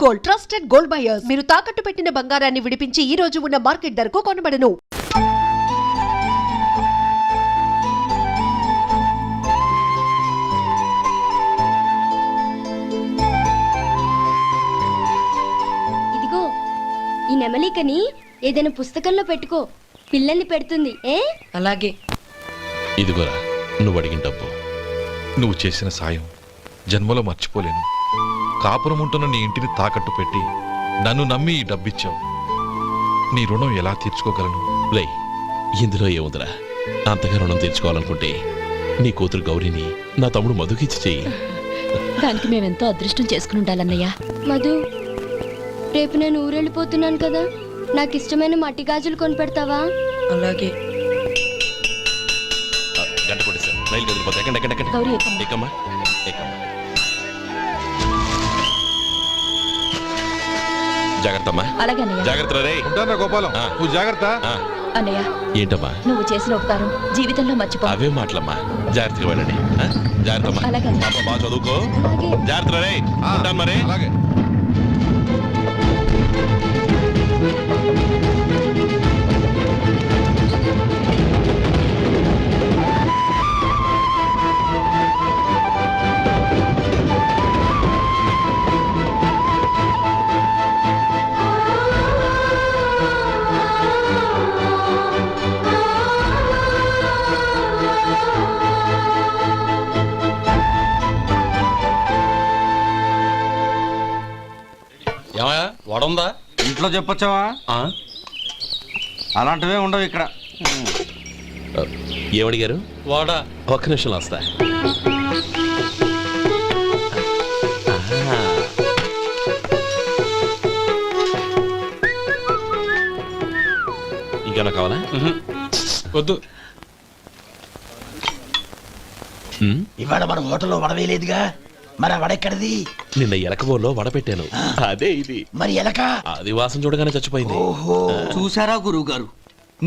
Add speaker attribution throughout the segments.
Speaker 1: Gold, trusted gold buyers. మీరు తాకట్టు పెట్టిన బంగారాన్ని విడిపించి ఈ రోజు ఉన్న మార్కెట్ ధరకు కొనబడను.
Speaker 2: ఇదిగో ఈ నెమలికని ఏదైనా పుస్తకంలో పెట్టుకో, పిల్లల్ని పెడుతుంది.
Speaker 3: అలాగే.
Speaker 4: ఇదిగోరా నువ్వు అడిగిన డబ్బు.
Speaker 5: నువ్వు చేసిన సాయం జన్మలో మర్చిపోలేను. కాపురం ఉంటున్న నీ ఇంటిని తాకట్టు పెట్టి నన్ను నమ్మి ఈ డబ్బిచ్చావు. నీ రుణం ఎలా తీర్చుకోగలను?
Speaker 4: లే, ఇందులో ఏముందిరా? అంతగా రుణం తీర్చుకోవాలనుకుంటే నీ కూతురు గౌరీని నా తమ్ముడు మధుకిచ్చి చెయ్యి.
Speaker 3: దానికి మేమెంతో అదృష్టం చేసుకుని ఉండాలన్నయ్య.
Speaker 2: మధు, రేపు నేను ఊరెళ్ళిపోతున్నాను కదా, నాకు ఇష్టమైన మట్టి గాజులు కొనిపెడతావా?
Speaker 3: అలాగే.
Speaker 4: గంట కొట్టేశాను, రైలు కదిలిపోతా. ఎక్కండి ఎక్కండి ఎక్కండి.
Speaker 3: గౌరీ ఎక్కమ్మా.
Speaker 4: ఎక్కమ్మా ఎక్కమ్మా. జాగ్రత్త అమ్మా.
Speaker 3: అలాగే అన్నయ్య.
Speaker 4: జాగ్రత్త రే.
Speaker 5: ఉంటానా గోపాలం? నువ్వు జాగ్రత్త.
Speaker 3: అన్నయ్య,
Speaker 4: ఏంటమ్మా?
Speaker 3: నువ్వు చేసిన ఉపకారం జీవితంలో మర్చిపో.
Speaker 4: అవే మాటలమ్మా. జాగ్రత్తగా వెళ్ళండి. జాగ్రత్త అమ్మా.
Speaker 3: అలాగే.
Speaker 4: పాప బాగా చదువుకో.
Speaker 2: అలాగే.
Speaker 4: జాగ్రత్త రే. ఉంటాను మరి.
Speaker 5: అలాగే.
Speaker 6: ఏమయ్యా వడుందా?
Speaker 7: ఇంట్లో చెప్పొచ్చావా? అలాంటివే ఉండవు ఇక్కడ.
Speaker 4: ఏమడిగారు?
Speaker 6: వాడా?
Speaker 4: ఒక్క నిమిషంలో వస్తా. ఇంకేనా కావాలా?
Speaker 6: వద్దు.
Speaker 8: ఇవాళ మన హోటల్లో వడవేయలేదుగా, మరి ఆ వడెక్కడిది?
Speaker 4: నిన్న ఎలకబోలో వడ పెట్టాను, అదే ఇది.
Speaker 8: మరి ఎలక?
Speaker 4: అది వాసన చూడగానే చచ్చిపోయింది.
Speaker 7: చూసారా గురువు గారు,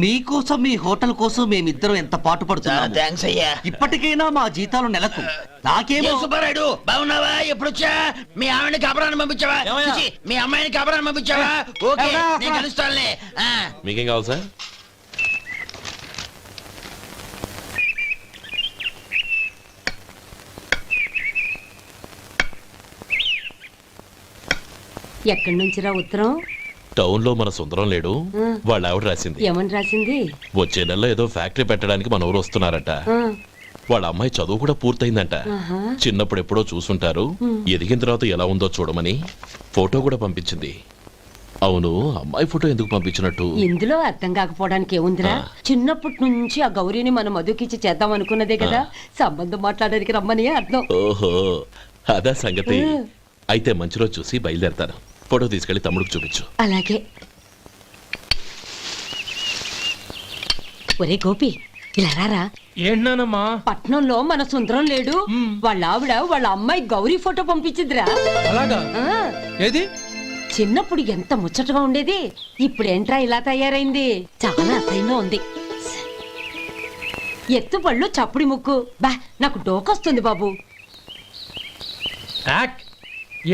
Speaker 7: మీకోసం మీ హోటల్ కోసం మేమిద్దరం ఎంత పాటు పడుతున్నాం.
Speaker 8: థాంక్స్ అయ్యా.
Speaker 7: ఇప్పటికైనా మా జీతాలు నెలకు. నాకేమో.
Speaker 8: సుబ్బారాయుడు బాగున్నావా? ఎప్పుడొచ్చా? మీ ఆవిడని కబరాన్ని పంపించావా? చిచి, మీ అమ్మాయిని కబరాన్ని పంపించావా? ఓకే, నేను కలుస్తానులే.
Speaker 4: మీకేం కావాలి సార్?
Speaker 9: ఎక్కడి నుంచిరా ఉత్తరం?
Speaker 4: టౌన్ లో మన సుందరం లేడు, వాళ్ళ ఆవిడ రాసింది.
Speaker 9: ఏమని రాసింది?
Speaker 4: వచ్చే నెలలో ఏదో ఫ్యాక్టరీ పెట్టడానికి మన ఊరు వస్తున్నారట. వాళ్ళ అమ్మాయి చదువు కూడా పూర్తయిందంట. చిన్నప్పుడు ఎప్పుడో చూసుంటారు, ఎదిగిన తర్వాత ఎలా ఉందో చూడమని ఫోటో కూడా పంపించింది. అవును, అమ్మాయి ఫోటో ఎందుకు పంపించినట్టు?
Speaker 9: ఇందులో అర్థం కాకపోవడానికి ఏముందిరా? చిన్నప్పటి నుంచి ఆ గౌరీని మనం మధుకిచ్చి చేద్దాం అనుకున్నదే కదా, సంబంధం మాట్లాడడానికి రమ్మని అర్థం.
Speaker 4: ఓహో, అదా సంగతి. అయితే మంచి రోజు చూసి బయలుదేరతాను. ఫోటో తీసుకెళ్లి తమ్ముడికి చూపించు.
Speaker 9: అలాగే. ఒరే గోపి, ఇలా రారా.
Speaker 6: ఏంటన్నానమ్మా?
Speaker 9: పట్నంలో మన సుందరం లేడు, వాళ్ళ ఆవిడ వాళ్ళ అమ్మాయి గౌరీ ఫోటో పంపించిందిరా.
Speaker 6: అలాగా? ఏది?
Speaker 9: చిన్నప్పుడు ఎంత ముచ్చటగా ఉండేది, ఇప్పుడేంట్రా ఇలా తయారైంది? చాలా అసహ్యంగా ఉంది. ఎత్తుపళ్ళు చప్పుడి ముక్కు, బా నాకు డోకొస్తుంది బాబు.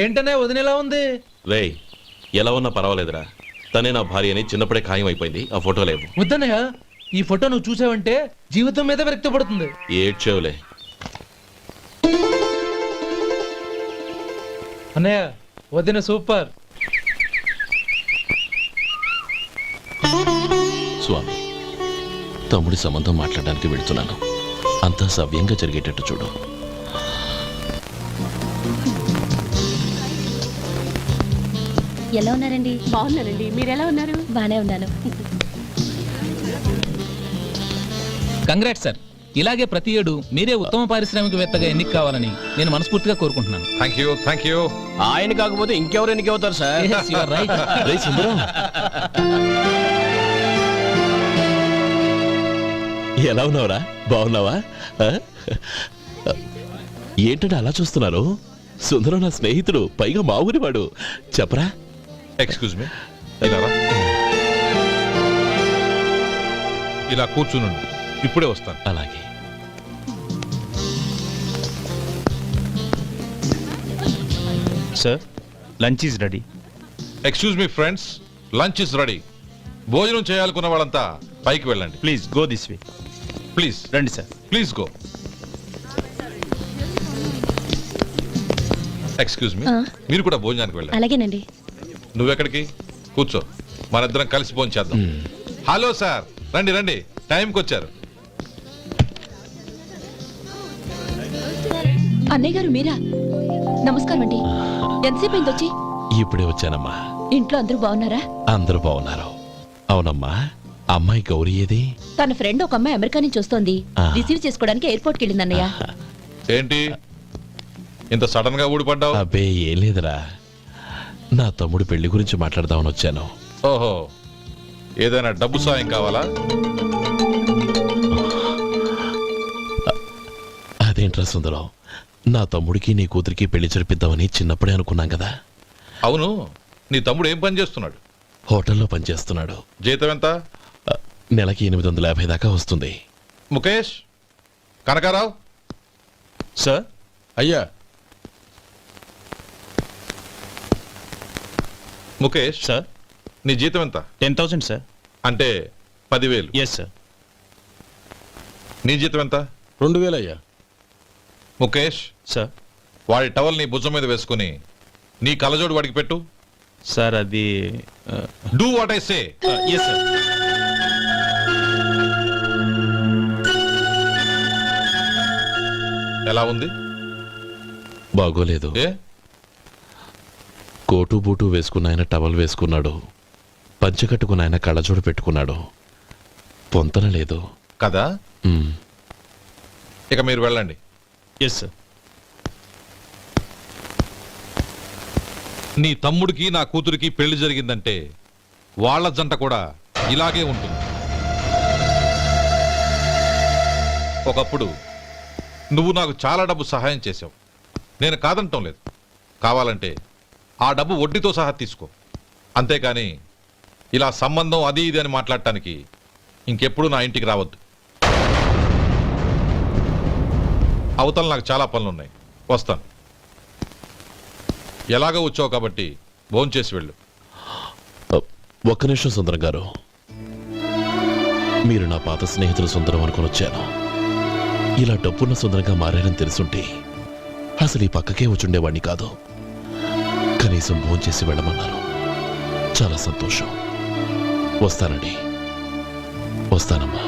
Speaker 6: ఏంటనే వదినేలా ఉంది?
Speaker 4: రేయ్, ఎలా ఉన్నా పర్వాలేదురా, తనే నా భార్య అని చిన్నప్పుడే ఖాయం అయిపోయింది. ఆ ఫోటో లేవు.
Speaker 6: వద్దన్నయ్య, ఈ ఫోటో నువ్వు చూసావంటే జీవితం మీద వ్యక్తపడుతుంది.
Speaker 4: ఏడ్చేవులే.
Speaker 6: అన్నయ్య, వదిన సూపర్.
Speaker 4: స్వామి, తమ్ముడి సంబంధం మాట్లాడడానికి వెళ్తున్నాను. అంతా సవ్యంగా జరిగేటట్టు చూడు.
Speaker 3: ఎలా ఉన్నారండి?
Speaker 9: బాగున్నానండి, మీరు ఎలా ఉన్నారు?
Speaker 3: బానే ఉన్నాను.
Speaker 10: Congrats sir. ఇలాగే ప్రతి ఏడు మీరే ఉత్తమ పారిశ్రామికవేత్తగా ఎన్నిక కావాలని నేను మనస్ఫూర్తిగా కోరుకుంటున్నాను.
Speaker 5: Thank you.
Speaker 7: ఆయన కాకపోతే ఇంకెవరు ఎన్నికవుతారు sir?
Speaker 10: Yes, you are right.
Speaker 4: రేయ్ సుందరం, ఎలా ఉన్నావురా? బాగున్నావా? ఏంటంటే అలా చూస్తున్నారు? సుందరం నా స్నేహితుడు, పైగా మా ఊరివాడు. చెప్పరా?
Speaker 5: ఎక్స్క్యూజ్ మీ, ఇలా కూర్చునుండు, ఇప్పుడే వస్తాను.
Speaker 4: అలాగే.
Speaker 11: Sir,
Speaker 6: lunch is ready.
Speaker 5: Excuse me friends, lunch is ready. భోజనం చేయాలనుకున్న వాళ్ళంతా పైకి వెళ్ళండి.
Speaker 6: Please go this way.
Speaker 5: Please
Speaker 6: రండి sir.
Speaker 5: Please go. Excuse me, మీరు కూడా భోజనానికి వెళ్ళండి.
Speaker 3: అలాగేనండి.
Speaker 5: నువ్వెక్కడికి? కూర్చో, మనిద్దరం కలిసి భోజనం చేద్దాం. హలో సార్, రండి రండి, టైంకి వచ్చారు.
Speaker 3: అన్నయ్య గారు మీరా? నమస్కారం అండి. ఎంతసేపు అయింది వచ్చి?
Speaker 4: ఇప్పుడే వచ్చానమ్మా.
Speaker 3: ఇంట్లో అందరూ బాగున్నారా?
Speaker 4: అందరూ బాగున్నారు. అవునమ్మా, అమ్మాయి గౌరీ ఏది?
Speaker 3: తన ఫ్రెండ్ ఒక అమ్మాయి అమెరికా నుంచి వస్తోంది.
Speaker 4: ఆ.
Speaker 3: రిసీవ్ చేసుకోవడానికి ఎయిర్పోర్ట్కి వెళ్ళింది అన్నయ్య.
Speaker 5: ఏంటి ఇంత సడన్ గా ఊడిపడ్డావు?
Speaker 4: అబ్బే ఏం లేదురా, నా తమ్ముడు పెళ్లి గురించి మాట్లాడదామని వచ్చాను.
Speaker 5: ఓహో, ఏదైనా డబ్బు సాయం కావాలా?
Speaker 4: అదేంట్రా సుందరం, నా తమ్ముడికి నీ కూతురికి పెళ్లి జరిపిద్దామని చిన్నప్పుడే అనుకున్నాం కదా.
Speaker 5: అవును, నీ తమ్ముడు ఏం పని చేస్తున్నాడు?
Speaker 4: హోటల్లో పనిచేస్తున్నాడు.
Speaker 5: జీతం ఎంత?
Speaker 4: నెలకి 850 దాకా వస్తుంది.
Speaker 5: ముఖేష్, కనకారావు.
Speaker 6: సార్.
Speaker 5: అయ్యా ముఖేష్,
Speaker 6: సార్.
Speaker 5: నీ జీతం ఎంత?
Speaker 6: 10,000 సార్.
Speaker 5: అంటే 10,000.
Speaker 6: Yes sir.
Speaker 5: నీ జీతం ఎంత?
Speaker 6: 2,000 అయ్యా.
Speaker 5: ముఖేష్,
Speaker 6: సార్.
Speaker 5: వాడి టవల్ నీ భుజం మీద వేసుకుని నీ కలజోడు వాడికి పెట్టు.
Speaker 6: సార్ అది
Speaker 5: do what I say.
Speaker 6: Yes sir.
Speaker 5: ఎలా ఉంది?
Speaker 4: బాగోలేదు.
Speaker 5: ఏ?
Speaker 4: కోటు బూటు వేసుకున్న ఆయన టవల్ వేసుకున్నాడు, పంచె కట్టుకున్న ఆయన కళ్ళజోడు పెట్టుకున్నాడు. పొంతన లేదు
Speaker 5: కదా.
Speaker 4: ఉమ్.
Speaker 5: ఇక మీరు వెళ్ళండి.
Speaker 6: Yes sir.
Speaker 5: నీ తమ్ముడికి నా కూతురికి పెళ్లి జరిగిందంటే వాళ్ళ జంట కూడా ఇలాగే ఉంటుంది. ఒకప్పుడు నువ్వు నాకు చాలా డబ్బు సహాయం చేశావు, నేను కాదంటం లేదు. కావాలంటే ఆ డబ్బు వడ్డీతో సహా తీసుకో. అంతేకాని ఇలా సంబంధం అది ఇది అని మాట్లాడటానికి ఇంకెప్పుడు నా ఇంటికి రావద్దు. అవతల నాకు చాలా పనులున్నాయి, వస్తాను. ఎలాగో వచ్చావు కాబట్టి భోంచేసి వెళ్ళు.
Speaker 4: ఒక్క నిమిషం సుందరం గారు, మీరు నా పాత స్నేహితులు సుందరం అనుకుని వచ్చాను. ఇలా డబ్బున్న సుందరంగా మారారని తెలుసుంటే అసలు ఈ పక్కకే వచ్చుండేవాడిని కాదు. కనీసం భోంచేసి వెళ్ళమన్నారు, చాలా సంతోషం. వస్తానండి, వస్తానమ్మా.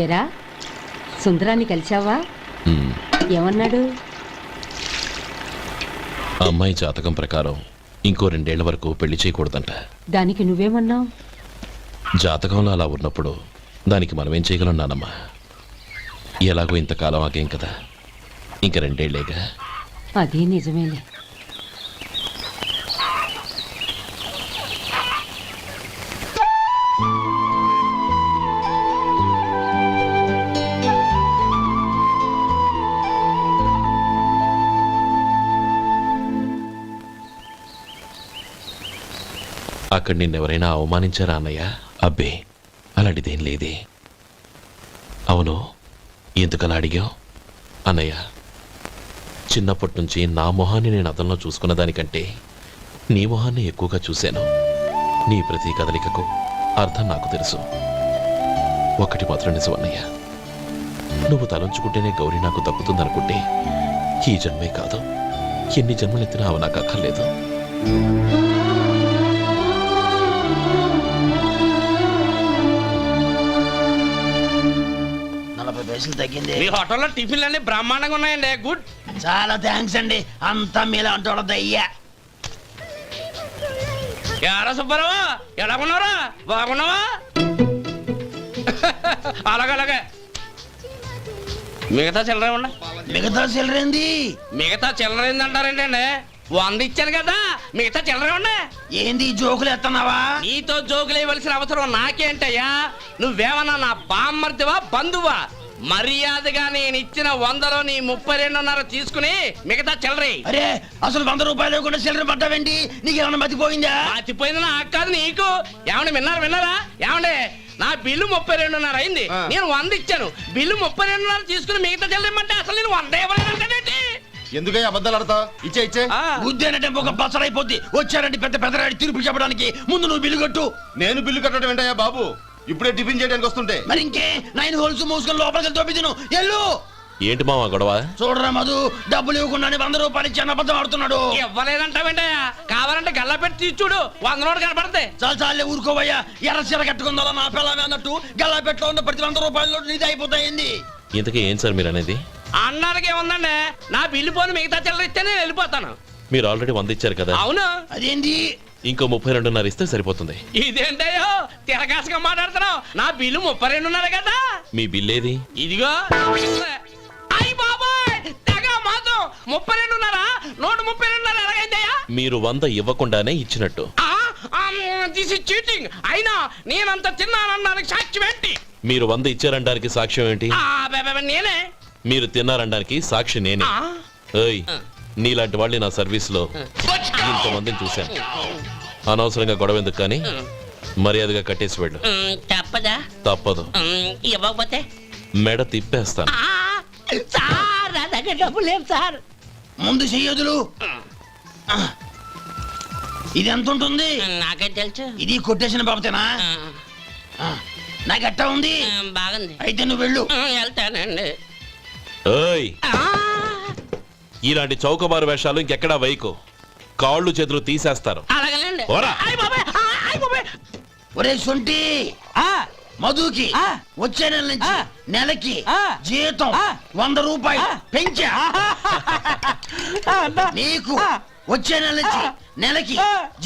Speaker 9: ఏరా, సుందరాన్ని కలిసావా?
Speaker 4: ఉమ్.
Speaker 9: ఏమన్నాడు?
Speaker 4: అమ్మాయి జాతకం ప్రకారం ఇంకో 2 ఏళ్ల వరకు పెళ్లి చేయకూడదంట.
Speaker 9: దానికి నువ్వేమన్నావు?
Speaker 4: జాతకంలో అలా ఉన్నప్పుడు దానికి మనమేం చేయగలం నానమ్మా? ఎలాగో ఇంతకాలం ఆగేం కదా, ఇంక 2 ఏళ్లేగా.
Speaker 9: అది నిజమేలే.
Speaker 4: అక్కడ నిన్నెవరైనా అవమానించారా అన్నయ్య? అబ్బే, అలాంటిదేం లేదే. అవును, ఎందుకలా అడిగావు? అన్నయ్య, చిన్నప్పటి నుంచి నా మొహాన్ని నేను అతనిలో చూసుకున్న దానికంటే నీ మొహాన్ని ఎక్కువగా చూశాను. నీ ప్రతి కదలికకు అర్థం నాకు తెలుసు. ఒకటి మాత్రం నిజం అన్నయ్య, నువ్వు తలంచుకుంటేనే గౌరీ నాకు దక్కుతుందనుకుంటే ఈ జన్మే కాదు, ఎన్ని జన్మలెత్తినా అవి నాకు అక్కర్లేదు.
Speaker 8: 40 పైసలు తగ్గింది.
Speaker 7: మీ హోటల్లో టిఫిన్లు అన్ని బ్రహ్మాండంగా ఉన్నాయండి. గుడ్.
Speaker 8: చాలా థ్యాంక్స్ అండి, అంతా మీలా అంటూ అయ్యా.
Speaker 7: యారా సుబ్బారావు, ఎలా ఉన్నారా? బాగున్నావా? అలాగే మిగతా చిల్లర ఉన్నా.
Speaker 8: మిగతా చిల్లరేంది?
Speaker 7: మిగతా చిల్లర ఏందంటారేంటండి?
Speaker 8: 100 ఇచ్చాను కదా, మిగతా చిల్లర ఉండే. ఏంది జోకులు ఎత్తన్నావా? నీతో జోకులు ఇవ్వాల్సిన అవసరం నాకేంటయ్యా? నువ్వేమన్నా నా బామ్మర్దివా బంధువా? మర్యాదగా నేను ఇచ్చిన 100లో నీ 32.5 తీసుకుని మిగతా చిల్లరి. అరే అసలు 100 రూపాయలు కూడా చిల్లర పడ్డావేంటి? నీకేమన్నా మతిపోయిందా? మతిపోయింది నాకు కాదు నీకు. ఏమండి విన్నారా? ఏమండి నా బిల్లు 32.5 అయింది, నేను 100 ఇచ్చాను. బిల్లు 32.5 తీసుకుని మిగతా చిల్లరమంటే అసలు నేను 100 ఇవ్వలేదంటే
Speaker 11: ఎందుకయ్యా అబద్ధాలు ఆడతా? ఇచ్చే
Speaker 8: బుద్ధేనంటే ఒక బసరైపోద్ది. వచ్చారంటే పెద్ద పెద్దరాడి తీర్పు చెప్పడానికి ముందు నువ్వు బిల్లు కట్టు.
Speaker 11: నేను బిల్లు కట్టడం ఏంటయ్యా బాబు? ఇప్పుడే టిఫిన్ చేయడానికి వస్తుంటే.
Speaker 8: మరి ఇంకే 9 హోల్స్ మూసుకొని లోపలికి తోపి తిను. ఎల్లు.
Speaker 4: ఏంటి మావా గొడవ?
Speaker 8: చూడరా మధు, డబ్బులు ఇవ్వకుండానే 100 రూపాయలు ఇచ్చి అబద్ధం ఆడుతున్నాడు. ఇవ్వలేదంటావేంటయ్యా? కావాలంటే గల్లా పెట్టి తీసి చూడు, 100 నోటు కనపడతాయి. చాలే ఊరుకోవయ్యా. ఎర్ర చీర కట్టుకుందా నా పిల్లమే అన్నట్టు గల్లా పెట్లో ఉన్న ప్రతి 100 రూపాయలు నీది అయిపోతాయింది.
Speaker 4: ఇంతకీ ఏం సార్ మీరు అనేది?
Speaker 8: అన్నానికి ఏముందండి, నా బిల్లు పోను మిగతా చిల్లర ఇస్తే నేను వెళ్ళిపోతాను.
Speaker 4: మీరు ఆల్రెడీ 100 ఇచ్చారు కదా.
Speaker 8: అవును. అదేంటి?
Speaker 4: ఇంకో 32.5 ఇస్తే సరిపోతుంది.
Speaker 8: ఇదేంటయ్యో తిరగాసుగా మాట్లాడుతున్నావు? నా బిల్లు 32.5 కదా.
Speaker 4: మీ బిల్ ఏది?
Speaker 8: ఇదిగో. అయ్య బాబాయ్, తెగ మాతో 32.5 నోటు 32.5 ఎలాగైందయ్యా?
Speaker 4: మీరు 100 ఇవ్వకుండానే ఇచ్చినట్టు.
Speaker 8: This is cheating. అయినా నేనంత తిన్నానన్నానికి సాక్ష్యం ఏంటి?
Speaker 4: మీరు 100 ఇచ్చారనడానికి సాక్ష్యం ఏంటి?
Speaker 8: నేనే.
Speaker 4: మీరు తిన్నారనడానికి సాక్షి నేనే. ఏయ్, నీలాంటి వాళ్ళని నా సర్వీస్ లో ఇంతమందిని చూశాను. అనవసరంగా గొడవ ఎందుకు కానీ మర్యాదగా కట్టేసి వెళ్ళు.
Speaker 8: తప్పదా?
Speaker 4: తప్పదు.
Speaker 8: ఇవ్వకపోతే
Speaker 4: మెడ తిప్పేస్తాను.
Speaker 8: సార్ నా దగ్గర డబ్బు లేవు సార్. ముందు చెయ్యదులు. ఇది ఎంత ఉంటుంది? నాకే తెలుసు. ఇది కొట్టేసిన బాబతేనా? నాకు అట్టా ఉంది. బాగుంది. అయితే నువ్వు వెళ్ళు. వెళ్తానండి.
Speaker 4: ఏయ్, ఇలాంటి చౌకబారు వేషాలు ఇంకెక్కడా వైకు. కాళ్ళు చేతులు తీసేస్తారు.
Speaker 8: అలాగేనండి.
Speaker 4: పోరా.
Speaker 8: ఒరే సొంటి, మధుకి వచ్చే నెల నుంచి నెలకి జీతం 100 రూపాయలు పెంచా. నీకు వచ్చే నెల నుంచి నెలకి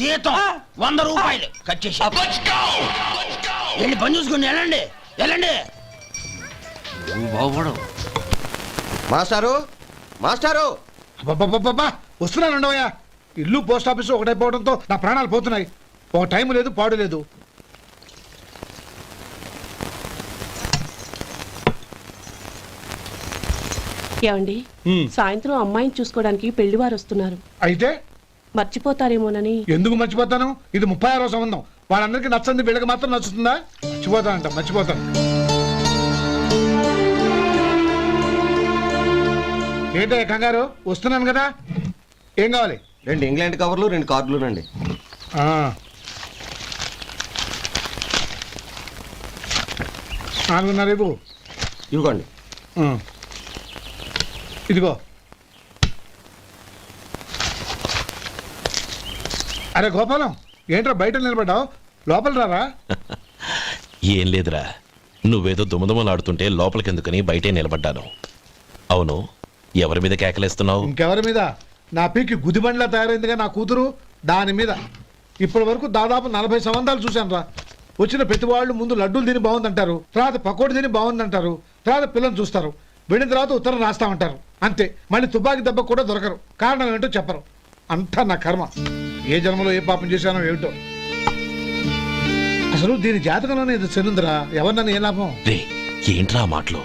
Speaker 8: జీతం 100 రూపాయలు కట్ చేసి వెళ్ళి పని చూసుకుని వెళ్ళండి.
Speaker 11: మాస్టారు
Speaker 6: వస్తున్నాను ఉండవయ్యా. ఇల్లు పోస్ట్ ఆఫీసు ఒకటైపోవడంతో నా ప్రాణాలు పోతున్నాయి. ఒక టైం లేదు, పాడు లేదు.
Speaker 3: ఏమండి, సాయంత్రం అమ్మాయిని చూసుకోవడానికి పెళ్లివారు వస్తున్నారు.
Speaker 6: అయితే
Speaker 3: మర్చిపోతారేమోనని.
Speaker 6: ఎందుకు మర్చిపోతాను? ఇది 36వ సంబంధం. వాళ్ళందరికీ నచ్చంది వీళ్ళకి మాత్రం నచ్చుతుందా? మర్చిపోతాను. ఏంటో కంగారు? వస్తున్నాను కదా. ఏం కావాలి?
Speaker 11: 2 ఇంగ్లాండ్ కవర్లు 2 కార్డులు రండి.
Speaker 6: రేపు
Speaker 11: ఇవ్వండి.
Speaker 6: ఇదిగో. అరే గోపాలం, ఏంట్రా బయట నిలబడ్డావు? లోపల రారా.
Speaker 4: ఏం లేదురా, నువ్వేదో దుమదుమలాడుతుంటే లోపలికెందుకని బయటే నిలబడ్డాను. అవును, ఎవరి మీద కేకలేస్తున్నావు?
Speaker 6: ఇంకెవరి మీద? నా పీకి గుదిబండ్లా తయారైందిగా నా కూతురు, దాని మీద. ఇప్పటి వరకు దాదాపు 40 సంబంధాలు చూశాను రా. వచ్చిన ప్రతి వాళ్ళు ముందు లడ్డూలు తిని బాగుందంటారు, తర్వాత పకోడి తిని బాగుందంటారు, తర్వాత పిల్లలు చూస్తారు, వెళ్ళిన తర్వాత ఉత్తరం రాస్తామంటారు. అంతే. మళ్ళీ తుపాకీ దెబ్బ కూడా దొరకరు. కారణం ఏంటో చెప్పరు. అంతా నా కర్మ. ఏ జన్మలో ఏ పాపం చేశానో ఏమిటో. అసలు దీని జాతకంలోనే ఇది చెల్లుందిరా. ఎవరినన్నా ఏ లాభం?
Speaker 4: ఏంట్రా మాటలు?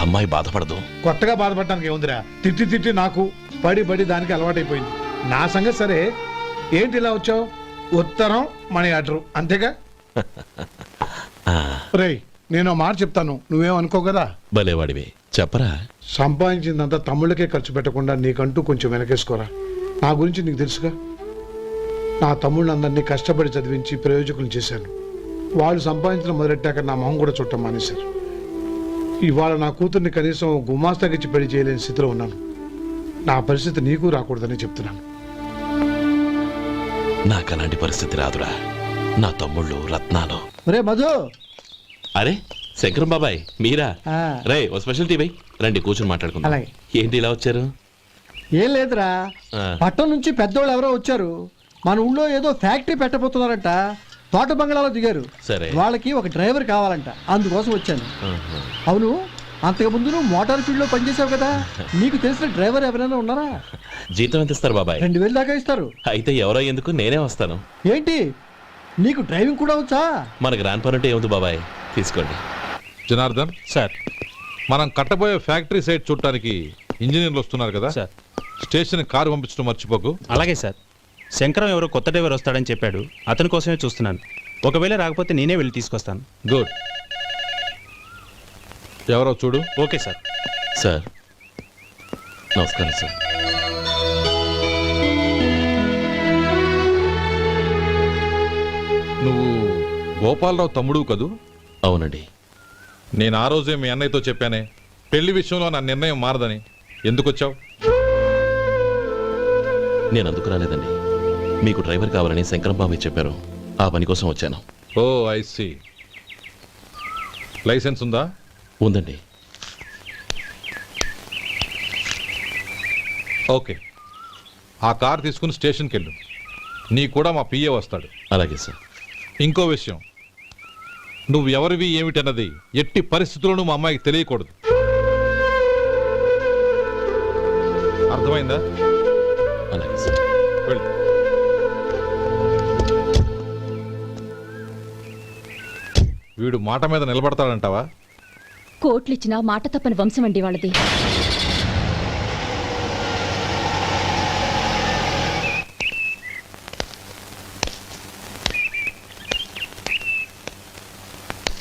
Speaker 4: అమ్మాయి బాధపడదు.
Speaker 6: కొత్తగా బాధపడటానికి ఏముందిరా? తిట్టి నాకు పడి దానికి అలవాటైపోయింది. నా సంగతి సరే, ఏంటి ఇలా వచ్చావు? ఉత్తరం, మనీ ఆర్డర్, అంతేగా? రేయ్, నేను మాట చెప్తాను, నువ్వేం అనుకో కదా.
Speaker 4: భలేవాడివి, చెప్పరా.
Speaker 6: సంపాదించిందంతా తమ్ముళ్ళకే ఖర్చు పెట్టకుండా నీకంటూ కొంచెం వెనకేసుకోరా. నా గురించి నీకు తెలుసుగా. నా తమ్ముళ్ళందరినీ కష్టపడి చదివించి ప్రయోజకులు చేశాను. వాళ్ళు సంపాదించడం మొదలెట్టాక నా మొహం కూడా చుట్టం మానేశారు. ఇవాళ నా కూతుర్ని కనీసం గుమాస్తాకిచ్చి పెళ్లి చేయలేని స్థితిలో ఉన్నాను. నా పరిస్థితి నీకు రాకూడదని చెప్తున్నాను.
Speaker 4: నాకు అలాంటి పరిస్థితి రాదురా. నా తమ్ముళ్ళు రత్నాలు.
Speaker 6: రే మధు.
Speaker 4: అరే శంకరం బాబాయ్, మీరా? రే, ఓ స్పెషల్ టీ బై. రండి కూర్చొని మాట్లాడుకుందాం. ఏంటి ఇలా వచ్చారు?
Speaker 6: ఏం లేదురా, పట్టణం నుంచి పెద్దోళ్ళు ఎవరో వచ్చారు. మన ఊళ్ళో ఏదో ఫ్యాక్టరీ పెట్టబోతున్నారంట. తోట బంగ్లాలో దిగారు.
Speaker 4: సరే.
Speaker 6: వాళ్ళకి ఒక డ్రైవర్ కావాలంట, అందుకోసం వచ్చాను. అవును, అంతకుముందు నువ్వు మోటార్ ఫీల్డ్ లో పనిచేసావు కదా, నీకు తెలిసిన డ్రైవర్ ఎవరైనా ఉన్నారా?
Speaker 4: జీతం ఎంత ఇస్తారు బాబాయ్?
Speaker 6: 2000 దాకా ఇస్తారు.
Speaker 4: అయితే ఎవరో ఎందుకు, నేనే వస్తాను.
Speaker 6: ఏంటి, నీకు డ్రైవింగ్ కూడా వచ్చా?
Speaker 4: మనకు రాని పని అంటే ఏముంది బాబాయ్, తీసుకోండి.
Speaker 5: జనార్దన్
Speaker 10: సార్.
Speaker 5: మనం కట్టబోయే ఫ్యాక్టరీ సైట్ చూడటానికి ఇంజనీర్లు వస్తున్నారు కదా
Speaker 10: సార్.
Speaker 5: స్టేషన్ కారు పంపించడం మర్చిపోకు.
Speaker 10: అలాగే సార్. శంకరం ఎవరో కొత్త డ్రైవర్ వస్తాడని చెప్పాడు, అతని కోసమే చూస్తున్నాను. ఒకవేళ రాకపోతే నేనే వెళ్ళి తీసుకొస్తాను.
Speaker 5: గుడ్. ఎవరో చూడు.
Speaker 10: Okay sir.
Speaker 4: సార్ నమస్కారం సార్.
Speaker 5: నువ్వు గోపాలరావు తమ్ముడు కదూ?
Speaker 4: అవునండి.
Speaker 5: నేను ఆ రోజే మీ అన్నయ్యతో చెప్పానే, పెళ్లి విషయంలో నా నిర్ణయం మారదని. ఎందుకు వచ్చావు?
Speaker 4: నేను అందుకు రాలేదండి. మీకు డ్రైవర్ కావాలని శంకరం బాబాయ్ చెప్పారు, ఆ పని కోసం వచ్చాను.
Speaker 5: ఓ ఐ సీ. లైసెన్స్ ఉందా?
Speaker 4: ఉందండి.
Speaker 5: ఓకే, ఆ కార్ తీసుకుని స్టేషన్కి వెళ్ళు. నీ కూడా మా పిఏ వస్తాడు.
Speaker 4: అలాగే సార్.
Speaker 5: ఇంకో విషయం, నువ్వు ఎవరివి ఏమిటన్నది ఎట్టి పరిస్థితుల్లోనూ మా అమ్మాయికి తెలియకూడదు. అర్థమైందా?
Speaker 4: అలాగే సార్.
Speaker 5: వెళ్ళు. వీడు మాట మీద నిలబడతాడంటావా?
Speaker 3: కోట్లిచ్చినా మాట తప్పని వంశం అండి వాళ్ళది.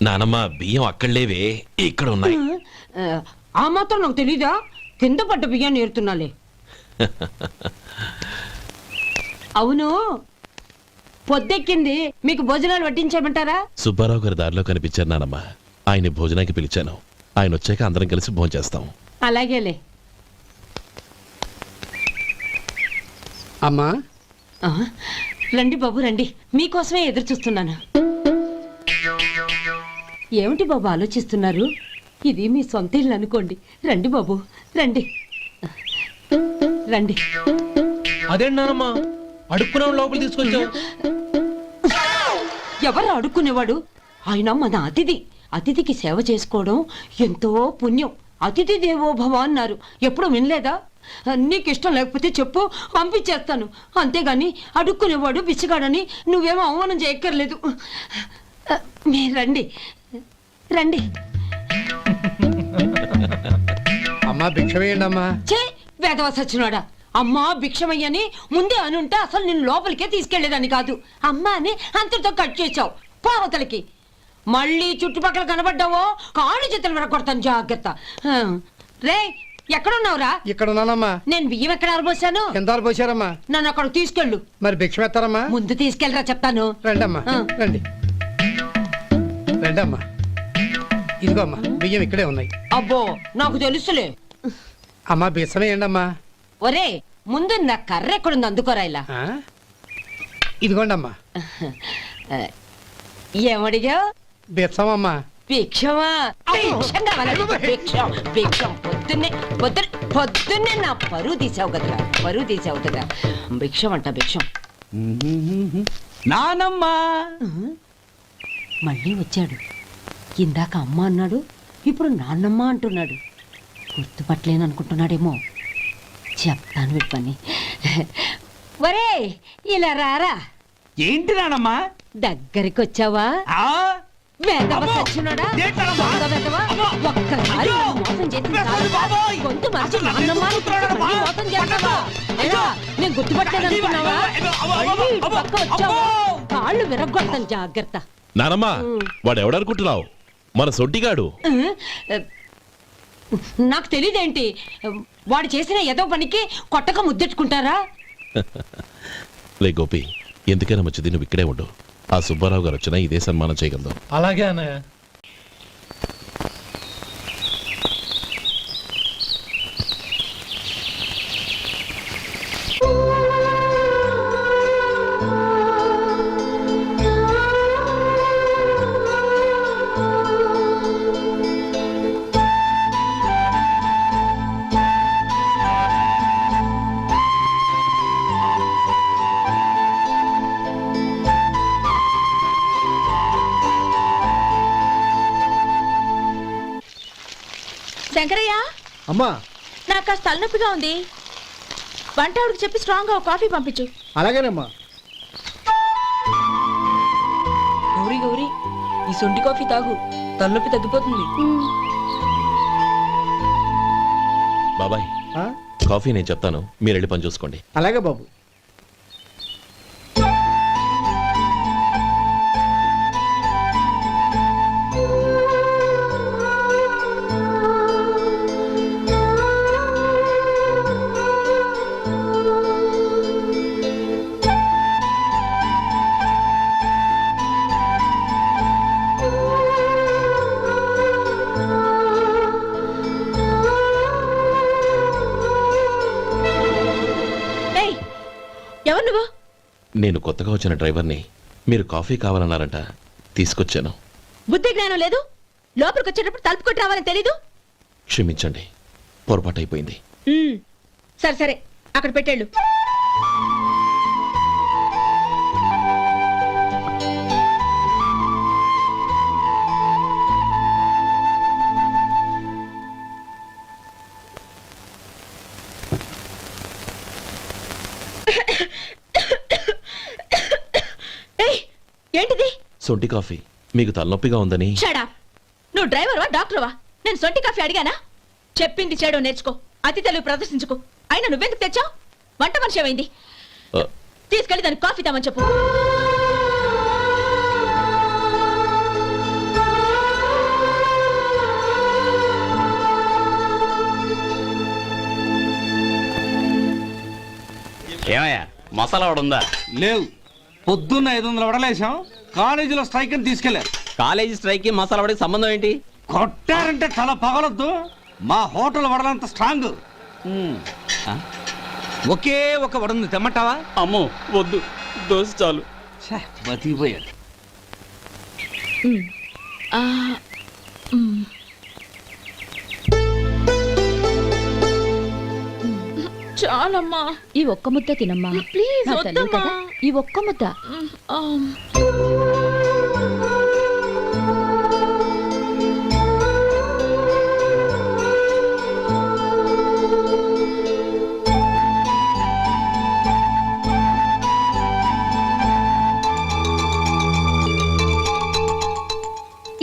Speaker 4: నానమ్మ, బియ్యం అక్కడ లేవే, ఇక్కడ ఉన్నాయి.
Speaker 9: ఆ మాత్రం నాకు తెలీదా? కింద పడ్డ బియ్యాన్ని ఏరుతున్నాలే. అవును, పొద్దెక్కింది, మీకు భోజనాలు వడ్డించమంటారా?
Speaker 4: సుబ్బారావు గారి దారిలో కనిపించారు నానమ్మ, ఆయన భోజనానికి పిలిచాను. ఆయన వచ్చాక అందరం కలిసి భోజనం చేస్తాం.
Speaker 9: అలాగేలే.
Speaker 6: అమ్మా,
Speaker 9: రండి బాబు రండి, మీకోసమే ఎదురు చూస్తున్నాను. ఏమిటి బాబు ఆలోచిస్తున్నారు? ఇది మీ సొంత ఇల్లు అనుకోండి. రండి బాబు రండి రండి.
Speaker 10: అదేంటమ్మా అడుక్కునే లోపల తీసుకొచ్చావు?
Speaker 9: ఎవరు అడుక్కునేవాడు? ఆయన మన అతిథి. అతిథికి సేవ చేసుకోవడం ఎంతో పుణ్యం. అతిథి దేవో భవ అన్నారు, ఎప్పుడు వినలేదా? నీకు ఇష్టం లేకపోతే చెప్పు, పంపించేస్తాను. అంతేగాని అడుక్కునేవాడు బిచ్చగాడని నువ్వేమో అవమానం చేయక్కర్లేదు. మీరు రండి రండి.
Speaker 6: అమ్మా భిక్ష వేయండి అమ్మా.
Speaker 9: చే వేదవ సచ్చినాడా, అమ్మా భిక్షమయ్యని ముందే అనుంటే అసలు నేను లోపలికే తీసుకెళ్లేదని కాదు. అమ్మా అని అంతటితో కట్ చేసావు. పావతలకి మళ్ళీ చుట్టుపక్కల కనబడ్డావో కాళ్ళు చేతులు విరగొడతాను, జాగ్రత్త. రే ఎక్కడున్నావురా?
Speaker 6: ఇక్కడ ఉన్నానమ్మా.
Speaker 9: నేను బియ్యం ఎక్కడ ఆరబోసాను?
Speaker 6: ఎంత పోసారమ్మా?
Speaker 9: నన్ను అక్కడ తీసుకెళ్ళు.
Speaker 6: మరి భిక్ష పెడతారమ్మా?
Speaker 9: ముందు తీసుకెళ్ళరా చెప్తాను.
Speaker 6: రండమ్మా రండి రండమ్మా. ఇదిగో అమ్మా, బియ్యం ఇక్కడే ఉన్నాయి.
Speaker 9: అబ్బో నాకు తెలుసులే.
Speaker 6: అమ్మా బిచ్చం వేయండి అమ్మా.
Speaker 9: ఒరే ముందు నా కర్ర ఎక్కడుంది, అందుకోరా ఇలా.
Speaker 6: ఇదిగోండి అమ్మా.
Speaker 9: ఏమడిగా?
Speaker 6: బిచ్చమమ్మా.
Speaker 9: భిక్షమా? భిక్షం కావాలండి, భిక్షం భిక్షం. పొద్దున్నే నా పరువు తీసావు కదరా, పరువు తీసావు కదా. భిక్షం అంట భిక్షం.
Speaker 7: నానమ్మా
Speaker 9: మళ్ళీ వచ్చాడు. ఇందాక అమ్మ అన్నాడు, ఇప్పుడు నాన్నమ్మ అంటున్నాడు. గుర్తుపట్టలేను అనుకుంటున్నాడేమో. చెప్తాను వీడి పని. ఒరే ఇలా రారా.
Speaker 7: ఏంటి నానమ్మా?
Speaker 9: దగ్గరికి వచ్చావా? వేదవ సచ్చినోడా, దొంగ వేదవ. ఒక్కసారి నన్ను మోసం చేసింది చాలు. గొంతు మార్చి నాన్నమ్మ అని మళ్ళీ మోసం చేస్తావా? ఎలా? నేను గుర్తుపట్టలేదు అనుకున్నావా? మళ్ళీ ఇటు పక్క వచ్చావా? కాళ్ళు విరగొడతాను, జాగ్రత్త.
Speaker 4: నానమ్మ, వాడు ఎవడనుకుంటున్నావు? మన సొడ్డిగాడు.
Speaker 9: నాకు తెలియదేంటి? వాడు చేసిన ఏదో పనికి కొట్టక ముద్దెట్టుకుంటారా?
Speaker 4: లే గోపి, ఎందుకైనా మంచిది నువ్వు ఇక్కడే ఉండు. ఆ సుబ్బారావు గారు వచ్చినా ఇదే సన్మానం చేయగలదు.
Speaker 10: అలాగే అన్నయ్య.
Speaker 3: శంకరయ్య,
Speaker 6: అమ్మా
Speaker 3: నాకు కాస్త తలనొప్పిగా ఉంది. వంట ఆవిడకి చెప్పి స్ట్రాంగ్ గా ఒక కాఫీ పంపించు.
Speaker 6: అలాగేనమ్మా.
Speaker 9: గౌరీ గౌరీ, ఈ సొంటి కాఫీ తాగు, తలనొప్పి తగ్గిపోతుంది.
Speaker 4: బాబాయ్
Speaker 6: ఆ?
Speaker 4: కాఫీ నేను చెప్తాను, మీరు వెళ్ళి పని చూసుకోండి.
Speaker 6: అలాగే బాబు.
Speaker 3: ఏయ్, ఎవరు నువ్వు?
Speaker 4: నేను కొత్తగా వచ్చిన డ్రైవర్ని. మీరు కాఫీ కావాలన్నారంట, తీసుకొచ్చాను.
Speaker 3: బుద్ధి జ్ఞానం లేదు. లోపలికి వచ్చేటప్పుడు తలుపు కొట్టి రావాలని తెలీదు.
Speaker 4: క్షమించండి, పొరపాటు అయిపోయింది.
Speaker 3: సరే సరే, అక్కడ పెట్టేళ్ళు. ఏయ్, ఏంటిది?
Speaker 4: సొంటి కాఫీ. మీకు తలనొప్పిగా ఉందని.
Speaker 3: షడా, నువ్వు డ్రైవర్వా డాక్టర్వా? నేను సొంటి కాఫీ అడిగానా? చెప్పింది చేయడం నేర్చుకో, అతి తెలివి ప్రదర్శించుకో. అయినా నువ్వెందుకు తెచ్చావు? వంట మనిషి ఏమైంది?
Speaker 4: ఆ,
Speaker 3: తీసుకెళ్ళి దానికి కాఫీ తామని చెప్పు.
Speaker 8: ఏమయ్యా, మసాలా వాడు ఉందా?
Speaker 7: లేవు. పొద్దున్న 500 వడలేసాం, కాలేజీలో స్ట్రైక్ అని తీసుకెళ్లారు.
Speaker 8: కాలేజీ స్ట్రైక్ కి మసాలా వాడికి సంబంధం ఏంటి?
Speaker 7: కొట్టారంటే తల పగలొద్దు. మా హోటల్ వడలంత స్ట్రాంగ్. ఒకే ఒక వడుంది, తెమ్మంటావా?
Speaker 8: అమ్మో వద్దు, దోశ చాలు.
Speaker 7: బతికిపోయాడు.
Speaker 3: చాలమ్మా,
Speaker 2: ఈ ఒక్క ముద్ద తినమ్మా
Speaker 3: ప్లీజ్
Speaker 2: నా తల్లి
Speaker 3: వద్దమ్మా.
Speaker 2: కదా, ఈ ఒక్క ముద్ద.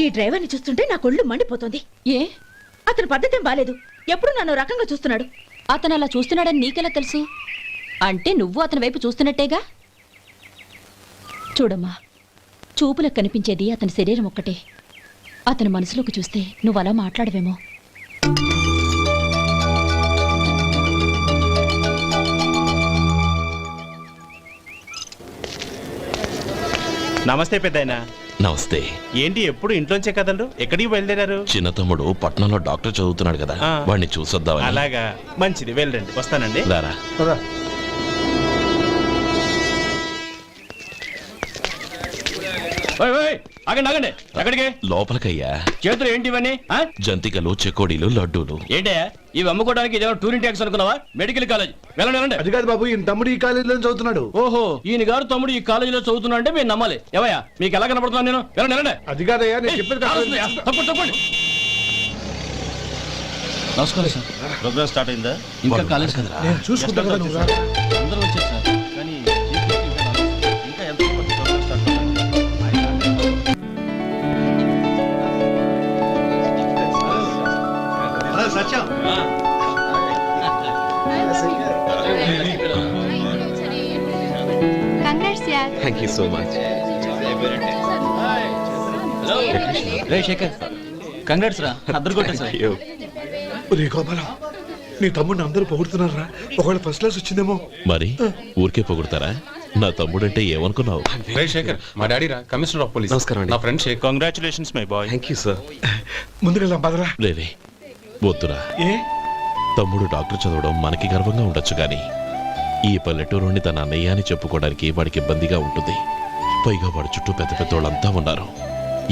Speaker 3: ఈ డ్రైవర్ని చూస్తుంటే నా కొళ్ళు మండిపోతుంది.
Speaker 2: ఏ,
Speaker 3: అతని పద్ధతి బాలేదు. ఎప్పుడు నన్ను రకంగా చూస్తున్నాడు.
Speaker 2: అతను అలా చూస్తున్నాడని నీకెలా తెలుసు? అంటే నువ్వు అతని వైపు చూస్తున్నట్టేగా. చూడమ్మా, చూపులకు కనిపించేది అతని శరీరం ఒక్కటే. అతని మనసులోకి చూస్తే నువ్వు అలా మాట్లాడవేమో.
Speaker 12: నమస్తే పెద్దాయనా.
Speaker 4: నమస్తే.
Speaker 12: ఏంటి ఎప్పుడు ఇంట్లోంచే కదలరు? ఎక్కడికి బయలుదేరారు?
Speaker 4: చిన్న తమ్ముడు పట్నంలో డాక్టర్ చదువుతున్నాడు కదా,
Speaker 12: ఆ.
Speaker 4: వాడిని చూసొద్దామని.
Speaker 12: అలాగా, మంచిది, వెళ్ళండి. వస్తానండి.
Speaker 4: రారా.
Speaker 6: పద.
Speaker 8: ఆగండి ఆగండి, ఎక్కడికి?
Speaker 4: లోపలికయ్యా.
Speaker 8: చేతులు ఏంటి ఇవన్నీ?
Speaker 4: జంతికలు, చెకోడీలు, లడ్డూలు.
Speaker 8: ఏంటయ్యా ఇవి అమ్ముకోవడానికి ఇదేమో టూరింగ్ ట్యాక్స్ అనుకున్నావా? మెడికల్ కాలేజ్, వెళ్ళండి వెళ్ళండి.
Speaker 6: అది కాదు బాబు, ఈయన తమ్ముడు ఈ కాలేజీలో చదువుతున్నాడు.
Speaker 8: ఓహో, ఈయన గారు తమ్ముడు ఈ కాలేజీలో చదువుతున్నా అంటే మీరు నమ్మాలి. ఏవయ్యా, మీకు ఎలా కనపడుతున్నాను నేను? వెళ్ళండి వెళ్ళండి.
Speaker 6: అది కాదయ్యా, నేను చెప్పేది కాదు.
Speaker 8: తప్పండి తప్పండి.
Speaker 10: నమస్కారం సార్.
Speaker 11: ప్రోగ్రామ్ స్టార్ట్ అయిందా?
Speaker 10: ఇంకా కాలేజ్ కదా,
Speaker 6: నేను చూసుకుంటా కదా, నువ్వు రా.
Speaker 10: అందరూ వచ్చారు సార్.
Speaker 11: కానీ ఇంకా ఎంత programme start Satyam.
Speaker 4: Thank you so much.
Speaker 10: రే శేఖర్, కంగ్రాట్స్ రా, అద్దరు కొట్టేశారు.
Speaker 6: ఒరే గోపాలం, నీ తమ్ముడిని అందరూ పొగుడుతున్నారా? ఒకవేళ ఫస్ట్ క్లాస్ వచ్చిందేమో.
Speaker 4: మరి ఊరికే పొగుడతారా? నా తమ్ముడంటే ఏమనుకున్నావు?
Speaker 12: శేఖర్, మా డాడీ రా, కమిషనర్ ఆఫ్ పోలీస్.
Speaker 4: నమస్కారం అండి.
Speaker 12: నా friend Shekhar. Congratulations my boy.
Speaker 4: Thank you sir.
Speaker 6: ముందుకెళ్దాం పదరా.
Speaker 4: రేరే వద్దురా.
Speaker 6: ఏ
Speaker 4: తమ్ముడు డాక్టర్ చదవడం మనకి గర్వంగా ఉండొచ్చు కానీ ఈ పల్లెటూరుని తన అన్నయ్య అని చెప్పుకోవడానికి వాడికి ఇబ్బందిగా ఉంటుంది. పైగా వాడి చుట్టూ పెద్ద పెద్ద వాళ్ళంతా ఉన్నారు.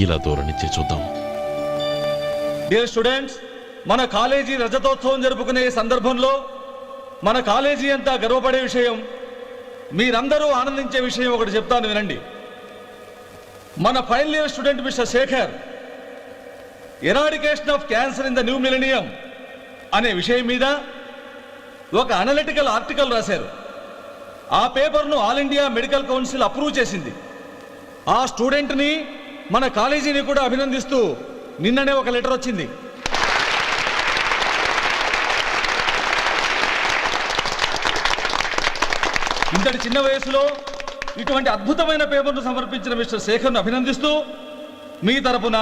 Speaker 4: ఇలా దూరం నుంచి చూద్దాం.
Speaker 7: డియర్ స్టూడెంట్స్, మన కాలేజీ రజతోత్సవం జరుపుకునే సందర్భంలో మన కాలేజీ అంతా గర్వపడే విషయం, మీరందరూ ఆనందించే విషయం ఒకటి చెప్తాను వినండి. మన final year student mister Shekhar, eradication of cancer in the new millennium
Speaker 13: అనే విషయం మీద ఒక అనలిటికల్ ఆర్టికల్ రాశారు. ఆ పేపర్ను all India medical council approve చేసింది. ఆ స్టూడెంట్ని మన కాలేజీని కూడా అభినందిస్తూ నిన్ననే ఒక లెటర్ వచ్చింది. ఇంతటి చిన్న వయసులో ఇటువంటి అద్భుతమైన పేపర్ను సమర్పించిన మిస్టర్ శేఖర్ను అభినందిస్తూ మీ తరపున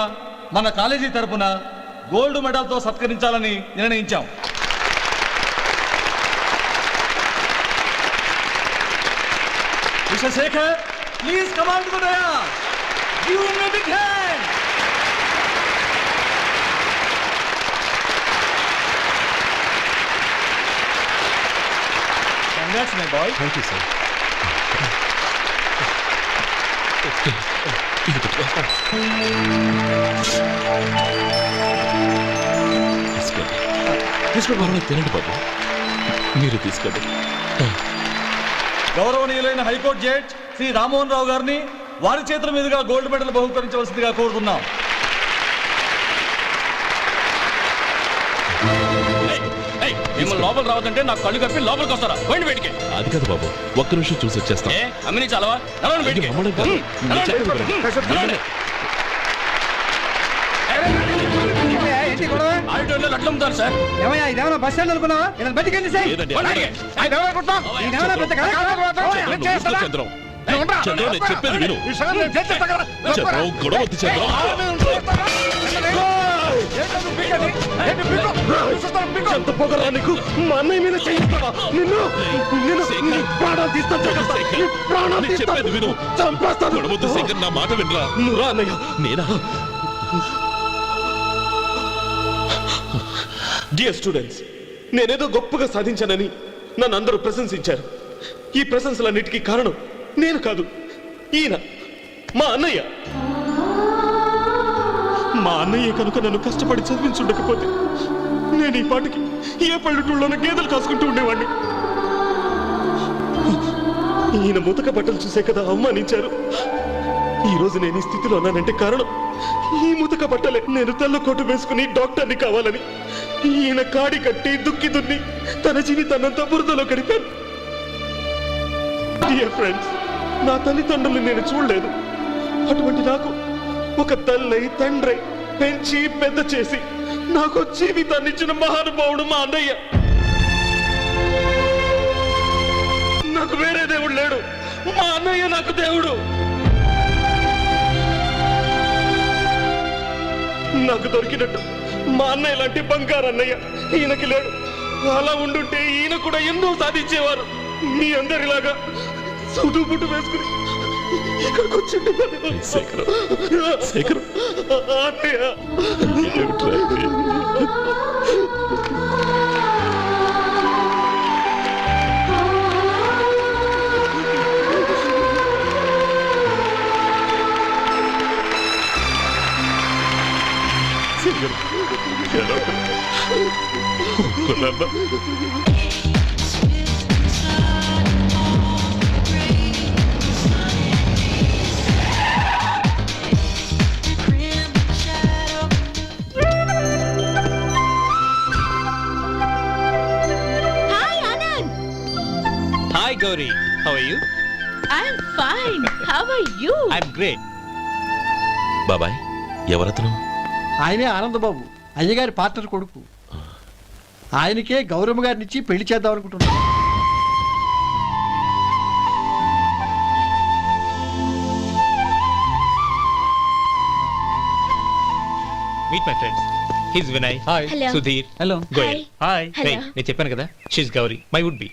Speaker 13: మన కాలేజీ తరపున గోల్డ్ మెడల్తో సత్కరించాలని నిర్ణయించాం. Mister Shekhar, please come on to the dais. Give him a big hand. Congrats my boy.
Speaker 4: Thank you sir. తీసుకోండి, తినండి బాబు. మీరు తీసుకోండి.
Speaker 13: గౌరవనీయులైన హైకోర్టు జడ్జ్ శ్రీ రామ్మోహన్ రావు గారిని వారి చేతుల మీదుగా గోల్డ్ మెడల్ బహుకరించవలసిందిగా కోరుతున్నాం.
Speaker 8: మిమ్మల్ని లోపల రావద్దంటే నాకు కళ్ళు కప్పి లోపలికి వస్తారా? పోయింది బయటికి.
Speaker 4: అది కాదు బాబు, ఒక్క నిమిషం చూసి వచ్చేస్తాం.
Speaker 8: అమ్మిని చాలవా? నడవండి బయటికి.
Speaker 4: అమ్మడం కాదు. నేను చెప్పేది వినండి.
Speaker 8: ఆడిటోర్లో లడ్లు అమ్ముతారు సార్.
Speaker 13: ఇదేమన్నా బస్ స్టాండ్ అనుకున్నావా? బయటికి
Speaker 4: లేదండి, చంద్రం. చంద్రం, నేను చెప్పేది విను. చంద్రం, గొడవ వద్దు చంద్రం.
Speaker 11: ఎంత పొగరా నీకు? మా అన్నయ్య మీద చేయిస్తావా? నిన్ను ప్రాణాలు తీస్తాను.
Speaker 4: నేను చెప్పేది విను.
Speaker 11: చంపేస్తాను.
Speaker 4: గొడవ వద్దు శేఖర్, నా మాట వినరా.
Speaker 11: నువ్వు రా అన్నయ్య.
Speaker 4: నేనా?
Speaker 11: డియర్ స్టూడెంట్స్, నేనేదో గొప్పగా సాధించానని నన్ను అందరూ ప్రశంసించారు. ఈ ప్రశంసలన్నిటికీ కారణం నేను కాదు, ఈయన మా అన్నయ్య. మా అన్నయ్య కనుక నన్ను కష్టపడి చదివించుండకపోతే నేను ఈ పాటికి ఏ పల్లెటూళ్ళలోనూ గేదెలు కాసుకుంటూ ఉండేవాడిని. ఈయన ముతక బట్టలు చూసే కదా అవమానించారు. ఈ రోజు నేను ఈ స్థితిలో ఉన్నానంటే కారణం ఈ ముతక బట్టలే. నేను తెల్ల కోటు వేసుకుని డాక్టర్ని కావాలని ఈయన కాడి కట్టి దుక్కి దున్ని తన జీవితాన్నంతా బురదలో గడిపాను. డియర్ ఫ్రెండ్స్, నా తల్లిదండ్రులు నేను చూడలేదు. అటువంటి నాకు ఒక తల్లై తండ్రి పెంచి పెద్ద చేసి నాకు జీవితాన్ని ఇచ్చిన మహానుభావుడు మా అన్నయ్య. నాకు వేరే దేవుడు లేడు, మా అన్నయ్య నాకు దేవుడు. నాకు దొరికినట్టు మా అన్నయ్య లాంటి బంగారు అన్నయ్య ఈయనకి లేడు. అలా ఉండుంటే ఈయన కూడా ఎన్నో సాధించేవారు. మీ అందరిలాగా సుడుబుడ్డు వేసుకుని ఇక్కడికి వచ్చింది
Speaker 4: శేఖర్, శేఖర్.
Speaker 11: అన్నయ్య.
Speaker 12: Hi Gauri, how are you?
Speaker 3: I'm fine. How are you?
Speaker 12: I am great.
Speaker 4: బాబాయ్, ఎవరతను?
Speaker 6: ఆయనే ఆనందబాబు, అయ్యగారి పార్ట్నర్ కొడుకు. ఆయనకే గౌరమ్మ గారిని ఇచ్చి పెళ్లి చేద్దాం అనుకుంటున్నాను.
Speaker 12: Meet my friends. His Vinay.
Speaker 13: Hi.
Speaker 3: Hello.
Speaker 12: Sudheer.
Speaker 13: Hello.
Speaker 12: Goyal. Hi.
Speaker 3: Hello.
Speaker 12: నేను చెప్పాను కదా, she's Gauri, my would be.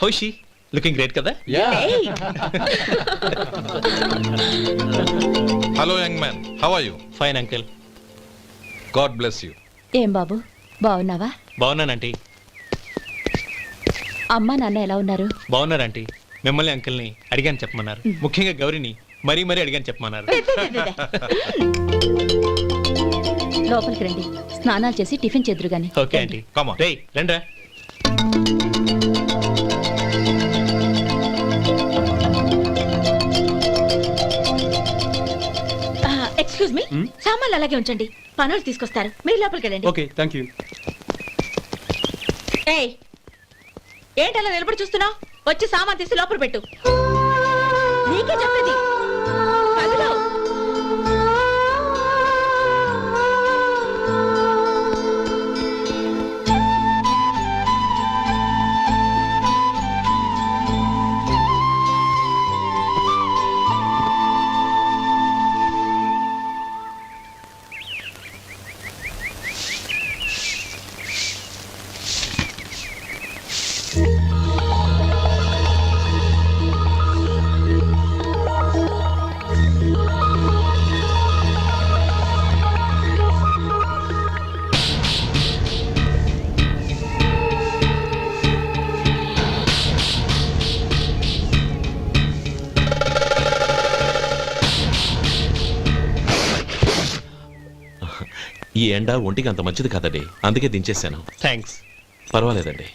Speaker 12: How she? Looking great కదా?
Speaker 3: Hey.
Speaker 5: Hello young man, how are you?
Speaker 12: Fine uncle.
Speaker 5: God bless you.
Speaker 2: ఏం బాబు బాగున్నావా?
Speaker 12: బాగున్నానంటీ.
Speaker 2: అమ్మా నాన్న ఎలా ఉన్నారు?
Speaker 12: బాగున్నారంటీ. మిమ్మల్ని అంకిల్ని అడిగాను చెప్పమన్నారు. ముఖ్యంగా గౌరీని మరీ మరీ అడిగాను చెప్పమన్నారు.
Speaker 2: లోపలికి రండి, స్నానాలు చేసి టిఫిన్ చేద్దురు గాని.
Speaker 12: Okay aunty.
Speaker 5: Come on.
Speaker 12: రేయ్ రండ్రా.
Speaker 3: ఎక్స్క్యూజ్ మీ, సామాన్లు అలాగే ఉంచండి, పనులు తీసుకొస్తారు. మీరు లోపలికి వెళ్ళండి.
Speaker 12: Okay, thank you.
Speaker 3: ఏయ్ ఏంటలా నిలబడి చూస్తున్నావు? వచ్చి సామాన్ తీసి లోపల పెట్టు. నీకే చెప్పేది. కదులు.
Speaker 4: ఈ ఎండ ఒంటికి అంత మంచిది కాదండి, అందుకే దించేశాను.
Speaker 12: థ్యాంక్స్.
Speaker 4: పర్వాలేదండి.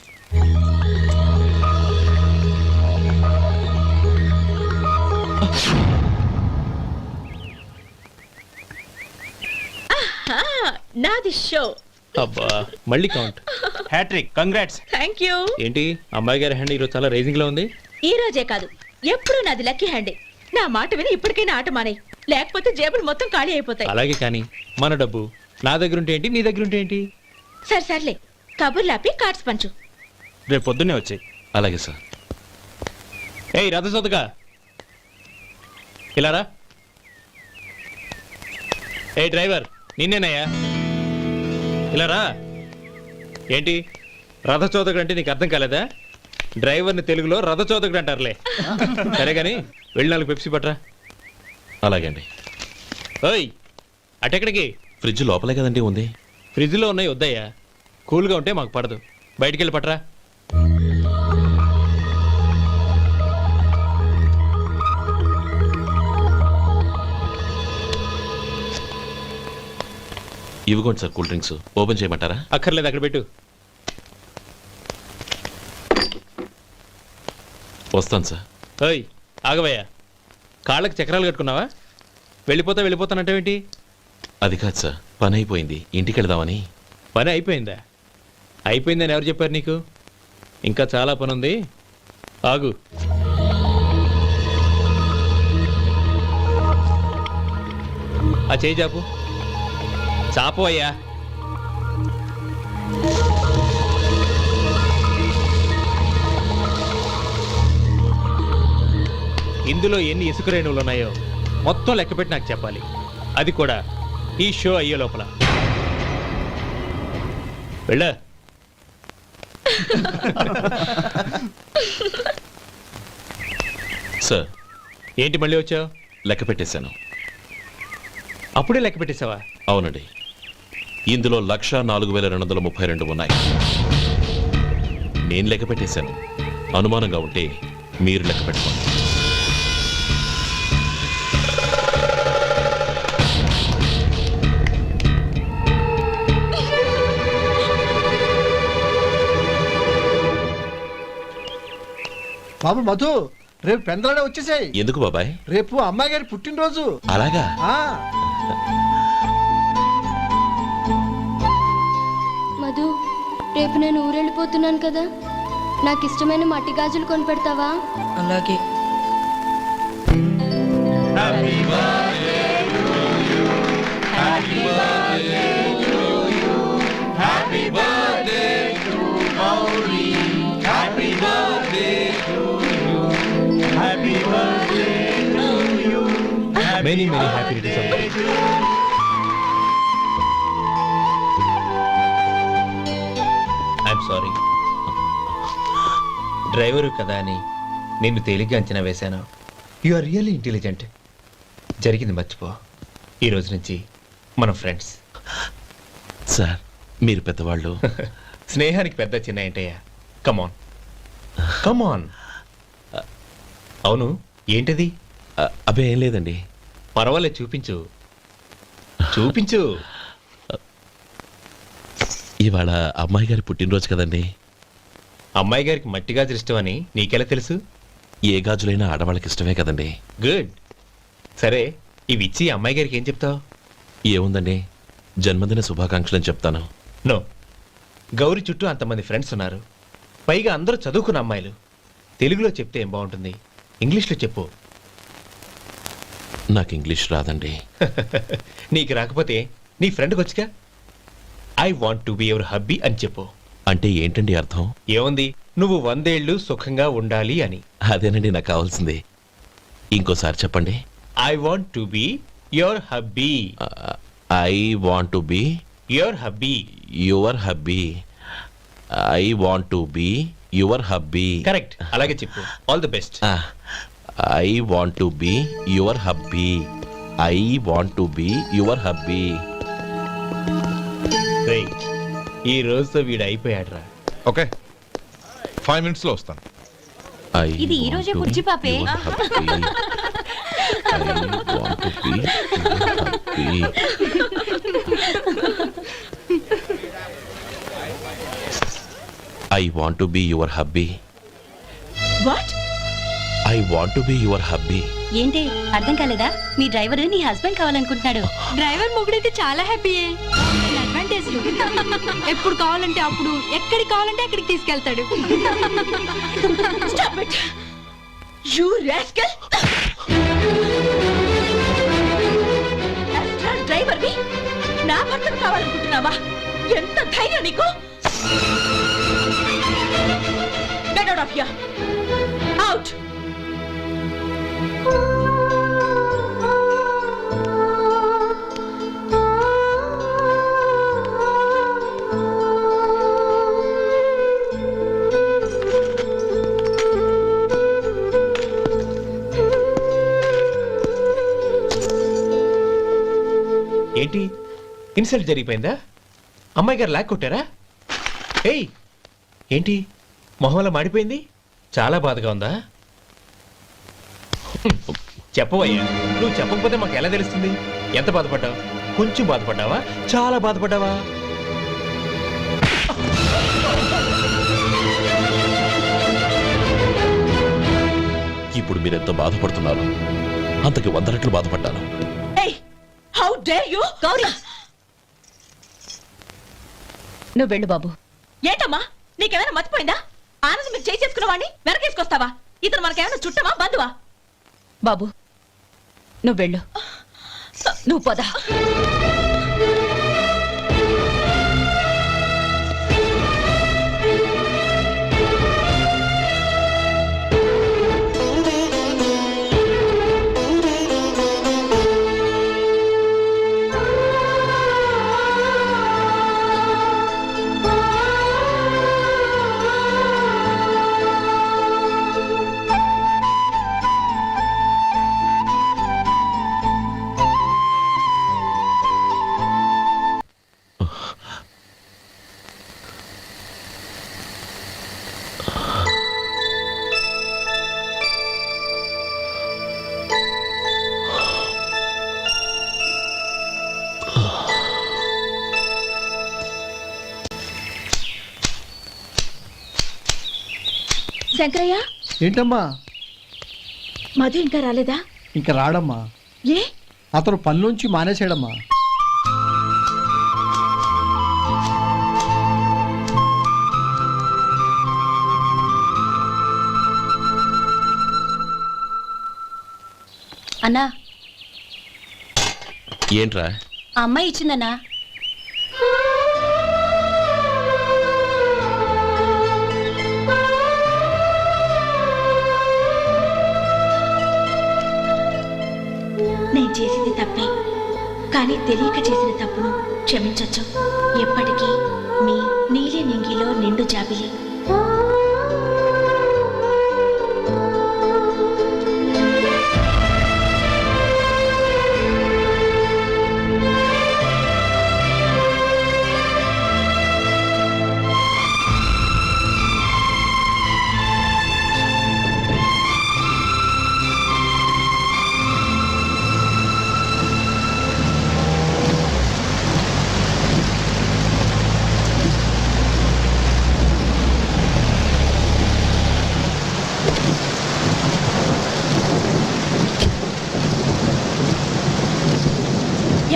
Speaker 3: నాది షో.
Speaker 12: అబ్బా మళ్ళీ count. Hattrick. Congrats.
Speaker 3: Thank you.
Speaker 12: ఏంటి అమ్మాయి గారి హ్యాండ్ ఈరోజు చాలా రైజింగ్ లో ఉంది?
Speaker 3: ఈ రోజే కాదు, ఎప్పుడు నాది లక్కీ హ్యాండే. నా మాట విని ఇప్పటికైనా ఆట మానేయ్, లేకపోతే జేబులు మొత్తం ఖాళీ అయిపోతాయి.
Speaker 12: అలాగే కానీ మన డబ్బు నా దగ్గర ఉంటే ఏంటి, నీ దగ్గర ఉంటే ఏంటి?
Speaker 3: సరే సర్లే, కబుర్లు ఆపి కార్డ్స్ పంచు.
Speaker 12: రేపు పొద్దున్నే వచ్చాయి.
Speaker 4: అలాగే సార్.
Speaker 12: ఏయ్ రథసోదగా ఇలారా. ఏ డ్రైవర్ నిన్నేనయ్యా, ఇలారా. ఏంటి రథచోదకుడు అంటే నీకు అర్థం కాలేదా? డ్రైవర్ని తెలుగులో రథచోదకుడు అంటారులే. సరే కానీ వెళ్ళి 4 పెప్సీ పట్రా.
Speaker 4: అలాగే అండి.
Speaker 12: ఓయ్ అటెక్కడికి?
Speaker 4: ఫ్రిడ్జ్ లోపలే కదండి ఉంది.
Speaker 12: ఫ్రిడ్జ్లో ఉన్నాయి వద్దయ్యా, కూల్గా ఉంటే మాకు పడదు. బయటికి వెళ్ళి పట్రా.
Speaker 4: ఇవ్వకోండి సార్ కూల్ డ్రింక్స్. ఓపెన్ చేయమంటారా?
Speaker 12: అక్కర్లేదు, అక్కడ పెట్టు.
Speaker 4: వస్తాను సార్.
Speaker 12: ఓయ్ ఆగవయ్యా, కాళ్ళకి చక్రాలు కట్టుకున్నావా? వెళ్ళిపోతానంటావేంటి?
Speaker 4: అది కాదు సార్, పని అయిపోయింది, ఇంటికి వెళదామని.
Speaker 12: పని అయిపోయిందా? అయిపోయిందని ఎవరు చెప్పారు నీకు? ఇంకా చాలా పని ఉంది, ఆగు. ఆ చేయి చాపు. చాపు అయ్యా. ఇందులో ఎన్ని ఇసుక రేణువులు ఉన్నాయో మొత్తం లెక్కపెట్టి నాకు చెప్పాలి. అది కూడా ఈ షో అయ్యే లోపల. వెళ్ళ.
Speaker 4: సార్
Speaker 12: ఏంటి మళ్ళీ వచ్చావు?
Speaker 4: లెక్క పెట్టేశాను.
Speaker 12: అప్పుడే లెక్క పెట్టేశావా?
Speaker 4: అవునండి. ఇందులో 1,04,232 ఉన్నాయి. నేను లెక్క పెట్టేశాను. అనుమానంగా ఉంటే మీరు లెక్క పెట్టుకోండి.
Speaker 6: బాబు మధు, రేపు పెందలాడే వచ్చేసాయి.
Speaker 4: ఎందుకు బాబాయ్?
Speaker 6: రేపు అమ్మాయి గారి పుట్టినరోజు.
Speaker 4: అలాగా?
Speaker 2: మధు, రేపు నేను ఊరెళ్ళిపోతున్నాను కదా, నాకు ఇష్టమైన మట్టి గాజులు కొనిపెడతావా?
Speaker 9: అలాగే.
Speaker 12: Many happy returns of the day. I'm sorry. Driver కదా అని నిన్ను తేలిగ్గా అంచనా వేశాను. You are really intelligent. జరిగింది మర్చిపో. ఈ రోజు నుంచి మనం ఫ్రెండ్స్.
Speaker 4: సార్ మీరు పెద్దవాళ్ళు.
Speaker 12: స్నేహానికి పెద్ద చిన్న ఏంటయ్యా? కమాన్ కమాన్. అవును, ఏంటది?
Speaker 4: అబ్బే ఏం లేదండి.
Speaker 12: పర్వాలేదు, చూపించు చూపించు.
Speaker 4: ఇవాళ అమ్మాయి గారి పుట్టినరోజు కదండి.
Speaker 12: అమ్మాయి గారికి మట్టి గాజులు ఇష్టమని నీకెలా తెలుసు?
Speaker 4: ఏ గాజులైనా ఆడవాళ్ళకి ఇష్టమే కదండి.
Speaker 12: గుడ్. సరే, ఇవి ఇచ్చి అమ్మాయి గారికి ఏం చెప్తావు?
Speaker 4: ఏముందండి, జన్మదిన శుభాకాంక్షలు చెప్తాను.
Speaker 12: నో, గౌరీ చుట్టూ అంతమంది ఫ్రెండ్స్ ఉన్నారు. పైగా అందరూ చదువుకున్న అమ్మాయిలు. తెలుగులో చెప్తే ఏం బాగుంటుంది, ఇంగ్లీష్లో చెప్పు.
Speaker 4: నాకు ఇంగ్లీష్ రాదండి.
Speaker 12: నీకు రాకపోతే నీ ఫ్రెండ్కి వచ్చిగా I want to be your hubby అని చెప్పు.
Speaker 4: అంటే ఏంటండి అర్థం?
Speaker 12: ఏముంది, నువ్వు 100 ఏళ్ళు సుఖంగా ఉండాలి అని.
Speaker 4: అదేనండి నాకు కావాల్సింది. ఇంకోసారి చెప్పండి.
Speaker 12: I want to be your hubby.
Speaker 4: I want to be
Speaker 12: your hubby.
Speaker 4: Your hubby. I want to be your hubby.
Speaker 12: Correct, అలాగే చెప్పు. All the best.
Speaker 4: I want to be your hubby. I want to be your hubby.
Speaker 12: ఈ రోజుతో వీడు అయిపోయాడ్రా.
Speaker 5: Okay, 5 minutes లో వస్తాను.
Speaker 4: ఇది ఈ రోజే పుచ్చి పాపే. I want to be your hubby.
Speaker 3: What?
Speaker 4: I want to be your hubby.
Speaker 2: ఏంటి అర్థం కాలేదా? మీ డ్రైవర్ నీ హస్బెండ్ కావాలనుకుంటున్నాడు. డ్రైవర్ మొగుడైతే చాలా హ్యాపీయే. అడ్వాంటేజ్ ఎప్పుడు కావాలంటే అప్పుడు, ఎక్కడికి కావాలంటే అక్కడికి తీసుకెళ్తాడు.
Speaker 3: Stop it! You rascal! Driver ని నా భర్తను కావాలనుకుంటున్నావా? ఎంత ధైర్యం నీకు! Get out of here! Out!
Speaker 12: ఏంటి, ఇన్సల్ట్ జరిగిపోయిందా? అమ్మాయి గారు లాక్ కొట్టారా? ఏయ్, ఏంటి మొహంలో మాడిపోయింది? చాలా బాధగా ఉందా? చెప్పవయ్యా, నువ్వు చెప్పకపోతే మాకు ఎలా తెలుస్తుంది? ఎంత బాధపడ్డావు? కొంచెం బాధపడ్డావా? చాలా బాధపడ్డావా?
Speaker 4: ఇప్పుడు మీరెంత బాధపడుతున్నారు, అంతకి 100 రెట్లు బాధపడ్డాను.
Speaker 3: How dare you? గౌరీ, నువ్వు వెళ్ళు బాబు. ఏంటమ్మా, నీకేమైనా మర్చిపోయిందా? ఆనందం మీరు చేసుకున్న వాడిని వెనకేసుకొస్తావా? ఇతను మనకేమైనా చుట్టమా, బంధువా? బాబు నువ్వు వెళ్ళు, నువ్వు పద. శంకరయ్య,
Speaker 6: ఏంటమ్మా?
Speaker 3: మధు ఇంకా రాలేదా?
Speaker 6: ఇంకా రాడమ్మా.
Speaker 3: ఏ?
Speaker 6: అతను పనిలోంచి మానేసాడమ్మా.
Speaker 2: అన్నా,
Speaker 4: ఏంట్రా?
Speaker 2: ఆ అమ్మాయి ఇచ్చిందన్నా.
Speaker 3: నేను చేసింది తప్పే, కానీ తెలియక చేసిన తప్పును క్షమించొచ్చు. ఎప్పటికీ మీ నీలి నింగిలో నిండు జాబిలి.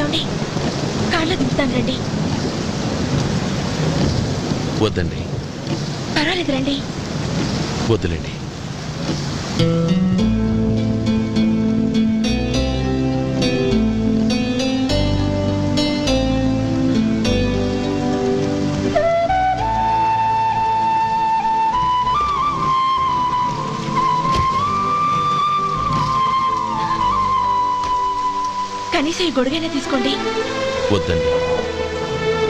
Speaker 3: ఏమండి, కాళ్ళ దింపుతాను రండి.
Speaker 4: వద్దండి,
Speaker 2: పర్వాలేదు రండి.
Speaker 4: వద్దులేండి.
Speaker 2: కనీసం ఈ గొడుగైనా తీసుకోండి.
Speaker 4: వద్దండి.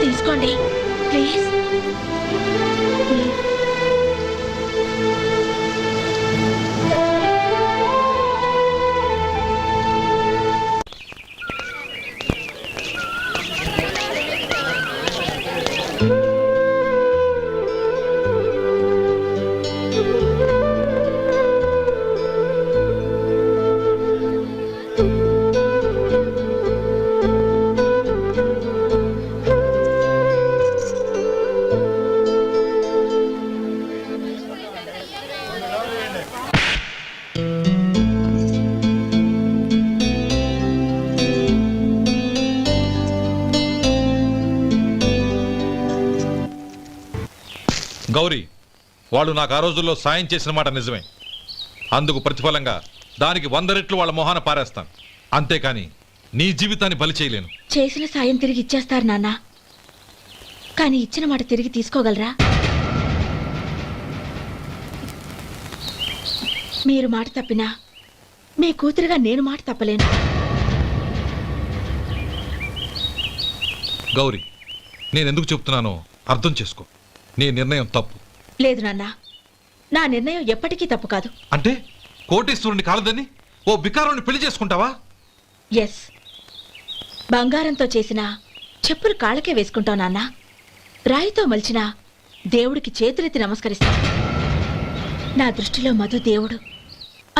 Speaker 2: తీసుకోండి ప్లీజ్.
Speaker 5: గౌరీ, వాళ్ళు నాకు ఆ రోజుల్లో సాయం చేసిన మాట నిజమే. అందుకు ప్రతిఫలంగా దానికి 100 రెట్లు వాళ్ళ మొహాన పారేస్తాను. అంతేకాని నీ జీవితాన్ని బలి చేయలేను.
Speaker 2: చేసిన సాయం తిరిగి ఇచ్చేస్తారు నాన్న, కానీ ఇచ్చిన మాట తిరిగి తీసుకోగలరా? మీరు మాట తప్పినా మీ కూతురుగా నేను మాట తప్పలేను.
Speaker 5: గౌరీ, నేనెందుకు చెప్తున్నానో అర్థం చేసుకో. నీ నిర్ణయం తప్పు.
Speaker 2: లేదు నాన్న, నా నిర్ణయం ఎప్పటికీ తప్పు కాదు.
Speaker 5: అంటే కోటేశ్వరుని కాలదని ఓ బికారుని పెళ్లి చేసుకుంటావా?
Speaker 2: ఎస్, బంగారంతో చేసిన చెప్పులు కాళ్ళకే వేసుకుంటావు నాన్న. రాయితో మలిచిన దేవుడికి చేతులెత్తి నమస్కరిస్తా. నా దృష్టిలో మధు దేవుడు,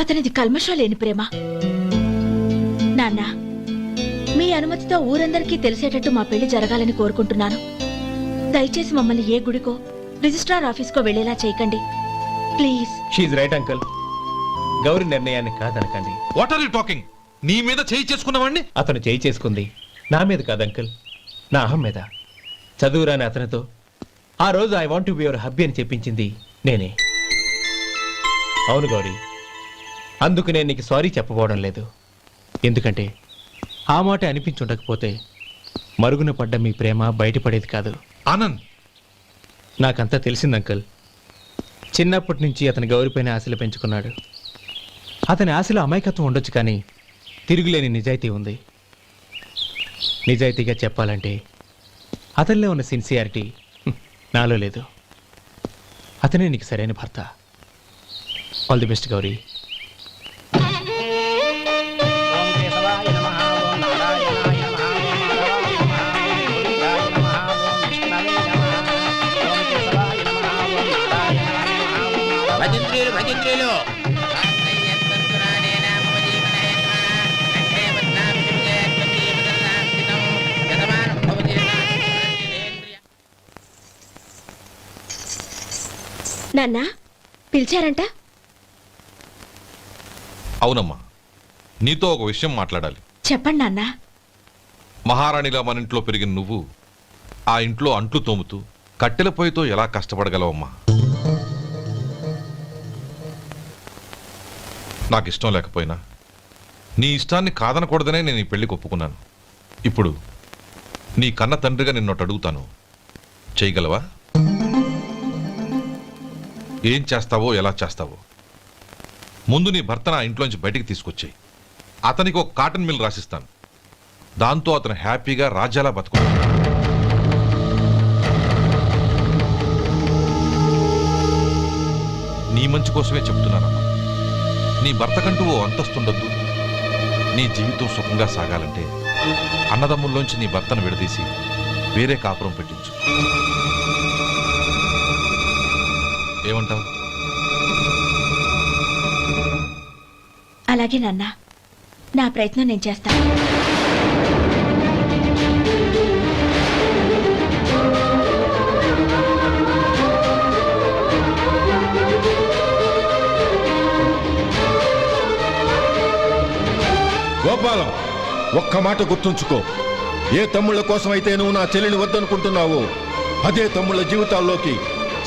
Speaker 2: అతనిది కల్మషం లేని ప్రేమ. నాన్న, మీ అనుమతితో ఊరందరికీ తెలిసేటట్టు మా పెళ్లి జరగాలని కోరుకుంటున్నాను. దయచేసి మమ్మల్ని ఏ గుడికో రిజిస్ట్రార్ ఆఫీస్కో వెళ్ళేలా చేయకండి please.
Speaker 12: She's right uncle. Gauri నిర్ణయాన్ని కాదనకండి.
Speaker 5: What are you talking? నీ మీద చేయి చేసుకున్నవాడిని
Speaker 12: అతను చేయి చేసుకుంది నా మీద కాదు అంకుల్, నా అహం మీద. చదువురాని అతనితో ఆ రోజు I want to be your hubby అని చెప్పించింది నేనే. అవును గౌరీ, అందుకు నేను నీకు సారీ చెప్పబోవడం లేదు. ఎందుకంటే ఆ మాట అనిపించుండకపోతే మరుగున పడ్డ మీ ప్రేమ బయటపడేది కాదు.
Speaker 5: ఆనంద్,
Speaker 12: నాకంతా తెలిసింది అంకుల్. చిన్నప్పటి నుంచి అతని గౌరిపైన ఆశలు పెంచుకున్నాడు. అతని ఆశలో అమాయకత్వం ఉండొచ్చు, కానీ తిరుగులేని నిజాయితీ ఉంది. నిజాయితీగా చెప్పాలంటే అతనిలో ఉన్న సిన్సియారిటీ నాలో లేదు. అతనే నీకు సరైన భర్త. All the best Gauri.
Speaker 8: భజంత్రీలు
Speaker 2: నాన్న, పిలిచారంట?
Speaker 5: అవునమ్మా, నీతో ఒక విషయం మాట్లాడాలి.
Speaker 2: చెప్పండి నాన్న.
Speaker 5: మహారాణిగా మన ఇంట్లో పెరిగిన నువ్వు ఆ ఇంట్లో అంట్లు తోముతూ కట్టెల పొయ్యితో ఎలా కష్టపడగలవమ్మా? నాకు ఇష్టం లేకపోయినా నీ ఇష్టాన్ని కాదనకూడదనే నేను ఈ పెళ్లికి ఒప్పుకున్నాను. ఇప్పుడు నీ కన్న తండ్రిగా నిన్నొట్టు అడుగుతాను, చేయగలవా? ఏం చేస్తావో, ఎలా చేస్తావో ముందు నీ భర్త నా ఇంట్లోంచి బయటికి తీసుకొచ్చేయి. అతనికి ఒక కాటన్ మిల్ రాసిస్తాను. దాంతో అతను హ్యాపీగా రాజ్యాలా బతుకుతాడు. నీ మంచి కోసమే చెప్తున్నానమ్మా. నీ భర్తకంటూ ఓ అంతస్తుండొద్దు. నీ జీవితం సుఖంగా సాగాలంటే అన్నదమ్ముల్లోంచి నీ భర్తను విడదీసి వేరే కాపురం పెట్టించు. ఏమంటావు?
Speaker 2: అలాగే నాన్న, నా ప్రయత్నం నేను చేస్తాను.
Speaker 11: గోపాలం, ఒక్క మాట గుర్తుంచుకో. ఏ తమ్ముళ్ళ కోసమైతే నువ్వు నా చెల్లిని వద్దనుకుంటున్నావో అదే తమ్ముళ్ళ జీవితాల్లోకి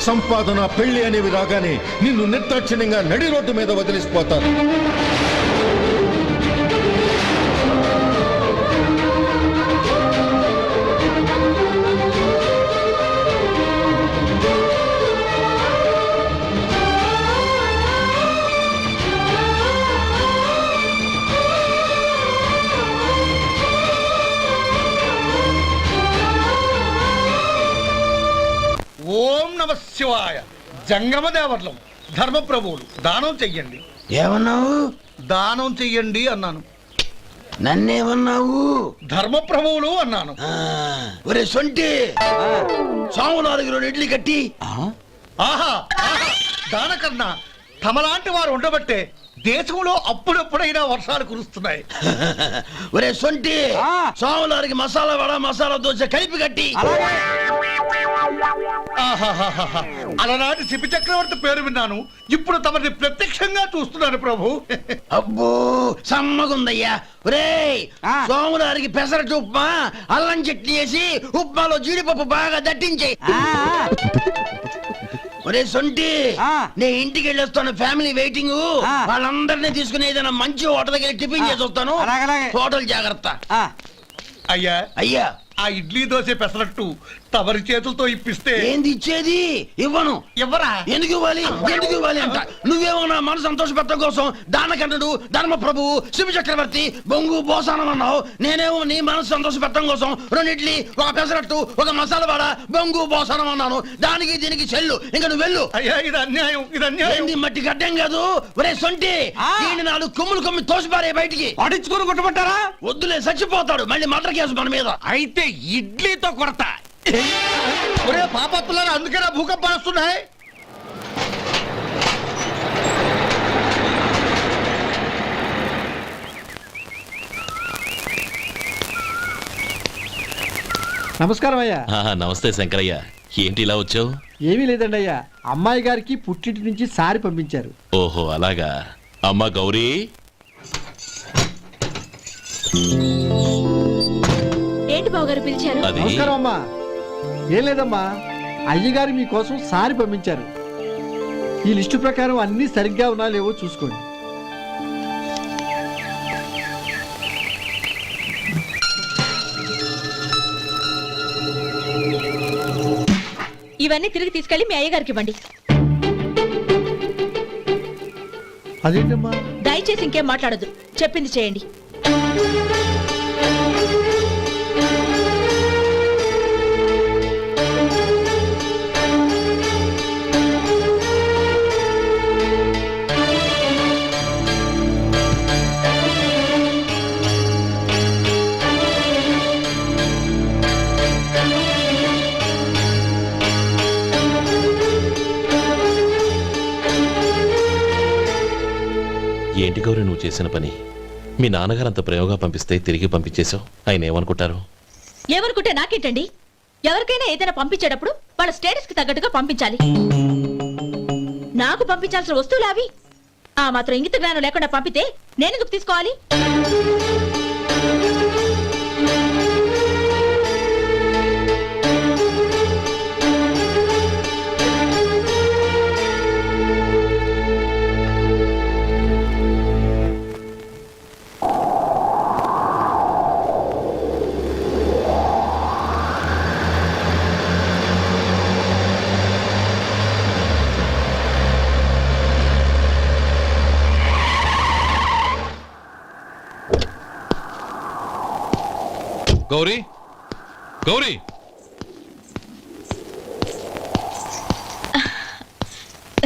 Speaker 11: సంపాదన, పెళ్లి అనేవి రాగానే నిన్ను నిర్దాక్షిణ్యంగా నడి రోడ్డు మీద వదిలిసిపోతారు.
Speaker 6: ఓం నమ శివాయ. జంగమ దేవర్లం, ధర్మప్రభువులు, దానం చెయ్యండి.
Speaker 8: ఏమన్నావు?
Speaker 6: దానం చెయ్యండి అన్నాను.
Speaker 8: నన్నేమన్నావు?
Speaker 6: ధర్మప్రభువులు అన్నాను.
Speaker 8: ఒరే సొంటి, సాము 4 ఇడ్లీ కట్టి.
Speaker 6: ఆహా ఆహా, దానకన్నా తమలాంటి వారు ఉండబట్టే దేశంలో అప్పుడప్పుడైనా వర్షాలు కురుస్తున్నాయి.
Speaker 8: ఒరే సొంటి, సాము 4 మసాలా వడ, మసాలా దోశ కలిపి కట్టి.
Speaker 6: ఆహాహాహా, అలనాటి శిపి చక్రవర్తి పేరు విన్నాను, ఇప్పుడు తమని ప్రత్యక్షంగా చూస్తున్నాను ప్రభు.
Speaker 8: అబ్బో సమ్మగుందయ్యా. ఒరేయ్, సోములారికి పెసరట్టు ఉప్మా, అల్లం చట్నీ వేసి ఉప్మాలో జీడిపప్పు బాగా దట్టించే. ఒరే సొంటి, నే ఇంటికి వెళ్ళొస్తాను, ఫ్యామిలీ వెయిటింగ్. వాళ్ళందరినీ తీసుకుని ఏదైనా మంచి హోటల్ దగ్గర టిఫిన్ చేసి వస్తాను. హోటల్ జాగ్రత్త.
Speaker 6: అయ్యా
Speaker 8: అయ్యా,
Speaker 6: ఆ ఇడ్లీ దోశ పెసరట్టు తమరి చేతులతో ఇప్పిస్తే.
Speaker 8: ఏంది ఇచ్చేది? ఇవ్వను.
Speaker 6: ఎవరా?
Speaker 8: ఎందుకు ఇవ్వాలి? ఎందుకు ఇవ్వాలి అంట. నువ్వేమో నా మనసు సంతోషపెట్టడం కోసం దానకన్నుడు, ధర్మ ప్రభువు, శివ చక్రవర్తి, బొంగు బోసానం అన్నావు. నేనేమో నీ మనసు సంతోషపెట్టడం కోసం 2 ఇడ్లీ, 1 పెసరట్టు, 1 మసాలా వడ, బొంగు బోసానం అన్నాను. దానికి దీనికి చెల్లు. ఇంకా నువ్వు వెళ్ళు.
Speaker 6: అయ్యా ఇది అన్యాయం, ఇది అన్యాయం.
Speaker 8: ఏంది మట్టి గడ్డం కాదు. ఒరే సొంటి, దీన్ని 4 కొమ్ములు కొమ్మి తోసిపారే బయటికి.
Speaker 13: పడించుకొని కొట్టమంటారా?
Speaker 8: వద్దులే, చచ్చిపోతాడు. మళ్ళీ మర్డర్ కేసు మన మీద.
Speaker 13: అయితే ఇడ్లీతో కొడతా.
Speaker 6: ఒరే పాపత్తులారా, అందుకేనా భూకంపాలు వస్తున్నాయి?
Speaker 14: నమస్కారం అయ్యా.
Speaker 4: నమస్తే శంకరయ్య, ఏంటి ఇలా వచ్చావు?
Speaker 14: ఏమీ లేదండి అయ్యా, అమ్మాయి గారికి పుట్టింటి నుంచి సారి పంపించారు.
Speaker 4: ఓహో అలాగా. అమ్మా గౌరీ,
Speaker 2: ఏంటి బావగారు పిలిచారు?
Speaker 4: అది
Speaker 14: నమస్కారం అమ్మా. ఏం లేదమ్మా, అయ్యగారు మీకోసం సారి పంపించారు. ఈ లిస్టు ప్రకారం అన్ని సరిగ్గా ఉన్నా లేవో చూసుకోండి.
Speaker 2: ఇవన్నీ తిరిగి తీసుకెళ్లి మీ అయ్యగారికి ఇవ్వండి.
Speaker 14: అదేంటమ్మా?
Speaker 2: దయచేసి ఇంకేం మాట్లాడొద్దు, చెప్పింది చేయండి.
Speaker 4: ఏంటి గౌరీ నువ్వు చేసిన పని? మీ నాన్నగారు అంత ప్రేమగా పంపిస్తే తిరిగి పంపించేశావు. ఆయన ఏమనుకుంటారు?
Speaker 2: ఏమనుకుంటే నాకేంటండి? ఎవరికైనా ఏదైనా పంపించేటప్పుడు వాళ్ళ స్టేటస్ కి తగ్గట్టుగా పంపించాలి. నాకు పంపించాల్సిన వస్తువులు అవి. ఆ మాత్రం ఇంగిత జ్ఞానం లేకుండా పంపితే నేనెందుకు తీసుకోవాలి?
Speaker 5: గౌరీ, గౌరీ,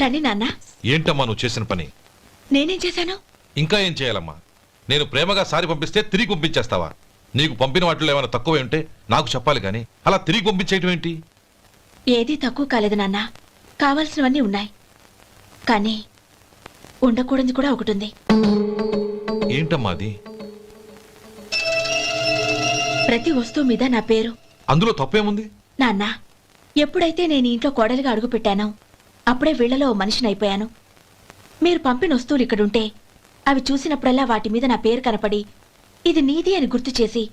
Speaker 2: రండి నాన్న.
Speaker 5: ఏంటమ్మా నువ్వు చేసిన పని?
Speaker 2: నేనేం చేశాను?
Speaker 5: ఇంకా ఏం చేయాలమ్మా? నేను ప్రేమగా సారి పంపిస్తే తిరిగి పంపించేస్తావా? నీకు పంపిన వాటిలో ఏమైనా తక్కువ ఉంటే నాకు చెప్పాలి కానీ అలా తిరిగి పంపించేయటం ఏంటి?
Speaker 2: ఏదీ తక్కువ కాలేదు నాన్న, కావాల్సినవన్నీ ఉన్నాయి. కానీ ఉండకూడదు కూడా ఒకటి ఉంది.
Speaker 5: ఏంటమ్మా అది?
Speaker 2: ప్రతి వస్తువు మీద నా పేరు.
Speaker 5: అందులో తప్పేముంది?
Speaker 2: నాన్న, ఎప్పుడైతే నేను ఇంట్లో కోడలిగా అడుగు పెట్టానో అప్పుడే వీళ్లలో ఓ మనిషిని అయిపోయాను. మీరు పంపిన వస్తువులు ఇక్కడుంటే అవి చూసినప్పుడల్లా వాటి మీద నా పేరు కనపడి ఇది నీది అని గుర్తు చేసి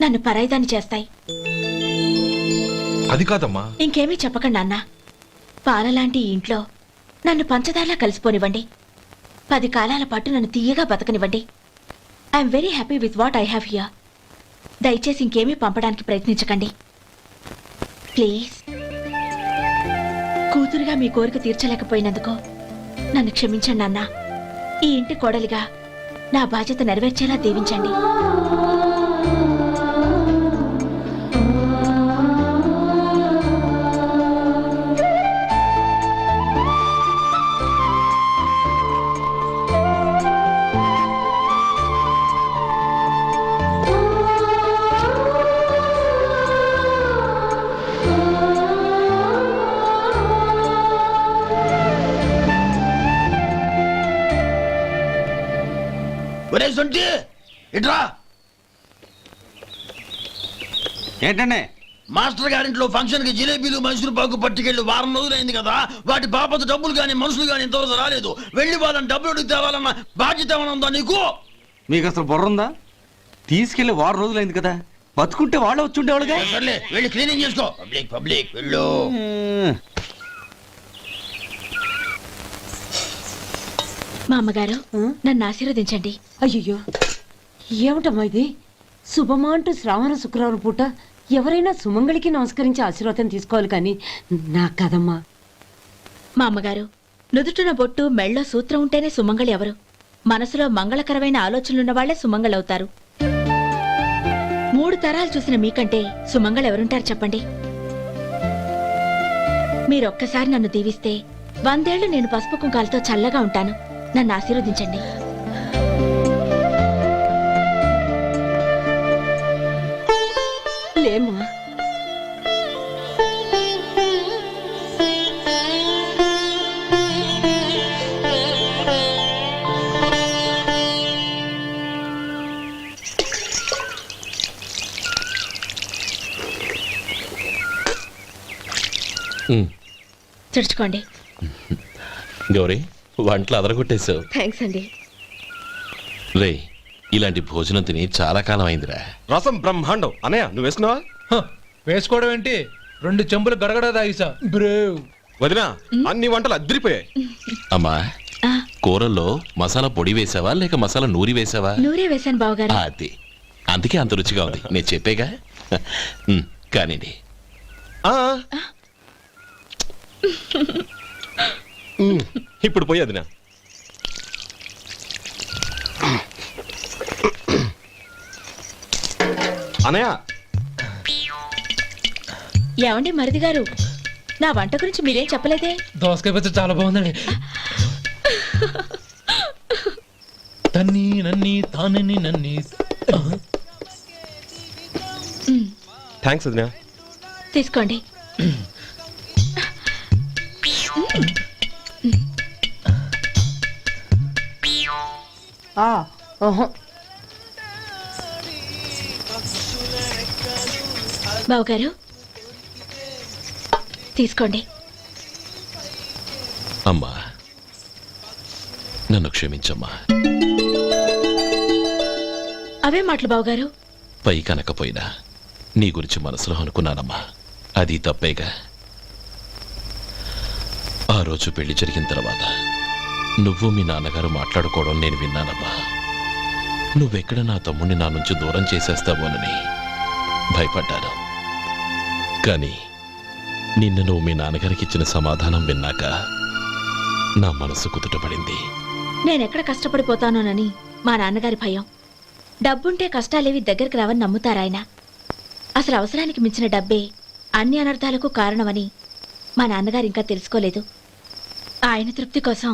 Speaker 2: నన్ను పరాయిదాన్ని చేస్తాయి.
Speaker 5: అది కాదమ్మా.
Speaker 2: ఇంకేమీ చెప్పకండి నాన్న. పాలలాంటి ఈ ఇంట్లో నన్ను పంచదారలా కలిసిపోనివ్వండి. 10 కాలాల పాటు నన్ను తీయగా బతకనివ్వండి. I'm very happy with what I have here. దయచేసి ఇంకేమీ పంపడానికి ప్రయత్నించకండి ప్లీజ్. కూతురుగా మీ కోరిక తీర్చలేకపోయినందుకు నన్ను క్షమించండి నాన్న. ఈ ఇంటి కోడలిగా నా బాధ్యత నెరవేర్చేలా దీవించండి.
Speaker 8: ఒరే సొంటి ఇట్రా.
Speaker 7: ఏంటండి?
Speaker 8: మాస్టర్ గారింట్లో ఫంక్షన్ కి జిలేబీలు మైసూరు పాకు పట్టుకెళ్ళి వారం రోజులైంది కదా. వాటి బాపత డబ్బులు కానీ మనుషులు కానీ ఇంతవరకు రాలేదు. వెళ్ళి వాళ్ళని డబ్బులు అడిగి తేవాలన్న బాధ్యత ఏమైనా ఉందా నీకు?
Speaker 7: మీకు అసలు బుర్ర ఉందా? తీసుకెళ్లి 6 రోజులైంది కదా, బతుకుంటే వాళ్ళు వచ్చి ఉండేవాళ్ళుగా.
Speaker 8: సర్లే వెళ్ళి క్లీనింగ్ చేసుకో. పబ్లిక్ పబ్లిక్ వెళ్ళు.
Speaker 2: మా అమ్మగారు నన్ను ఆశీర్వదించండి.
Speaker 9: అయ్యో ఏమిటమ్మా ఇది? శుభమా అంటూ శ్రావణ శుక్రవారం పూట ఎవరైనా సుమంగళికి నమస్కరించి ఆశీర్వాదం తీసుకోవాలి కానీ నా కదమ్మా.
Speaker 2: మా అమ్మగారు నుదుటిన బొట్టు మెళ్ళో సూత్రం ఉంటేనే సుమంగళి ఎవరు? మనసులో మంగళకరమైన ఆలోచనలున్న వాళ్లే సుమంగళవుతారు. 3 తరాలు చూసిన మీకంటే సుమంగళ ఎవరుంటారు చెప్పండి? మీరొక్కసారి నన్ను దీవిస్తే 100 ఏళ్లు నేను పసుపు కుంకాలతో చల్లగా ఉంటాను. నన్ను ఆశీర్వదించండి.
Speaker 9: లేమ్మా.
Speaker 2: తుడుచుకోండి.
Speaker 4: గౌరీ, వంటలు అదరగొట్టేశావు.
Speaker 2: థ్యాంక్స్ అండి.
Speaker 4: రే, ఇలాంటి భోజనం తిని చాలా కాలం అయిందిరా.
Speaker 11: రసం బ్రహ్మాండం. అనయ్య నువ్వు వేసుకున్నావా?
Speaker 12: వేసుకోవడం ఏంటి, 2 చెంబులు గడగడ తాగిసా. బ్రేవ్
Speaker 11: వదినా, అన్ని వంటలు అద్దరిపోయాయి.
Speaker 4: అమ్మా, కూరల్లో మసాలా పొడి వేసావా లేక మసాలా నూరి వేసావా?
Speaker 2: నూరే వేశాను బావగారు.
Speaker 4: అది అందుకే అంత రుచిగా ఉంది. నేను చెప్పేగా. కానివ్వండి.
Speaker 11: ఇప్పుడు పోయి వదినా. అనయ్య,
Speaker 2: ఏమండి మరిది గారు, నా వంట గురించి మీరేం చెప్పలేదే?
Speaker 12: దోసకాయ పచ్చడి చాలా బాగుందండి. తన్ని నన్ని తానని నన్ని.
Speaker 11: థ్యాంక్స్ వదినా.
Speaker 2: తీసుకోండి. బావగారు తీసుకోండి.
Speaker 4: అమ్మా, నన్ను క్షమించమ్మా.
Speaker 2: అవే మాటలు బావగారు.
Speaker 4: పై కనకపోయినా నీ గురించి మనసులో అనుకున్నానమ్మా. అది తప్పేగా. ఆ రోజు పెళ్లి జరిగిన తర్వాత నువ్వు మీ నాన్నగారు మాట్లాడుకోవడం నేను విన్నానమ్మా. నువ్వెక్కడ నా తమ్ముడిని నా నుంచి దూరం చేసేస్తావోనని భయపడ్డాను. కానీ నిన్న నువ్వు మీ నాన్నగారికి ఇచ్చిన సమాధానం విన్నాక నా మనసు కుదుటపడింది.
Speaker 2: నేనెక్కడ కష్టపడిపోతానోనని మా నాన్నగారి భయం. డబ్బుంటే కష్టాలేవి దగ్గరికి రావని నమ్ముతారాయన. అసలు అవసరానికి మించిన డబ్బే అన్ని అనర్థాలకు కారణమని మా నాన్నగారు ఇంకా తెలుసుకోలేదు. ఆయన తృప్తి కోసం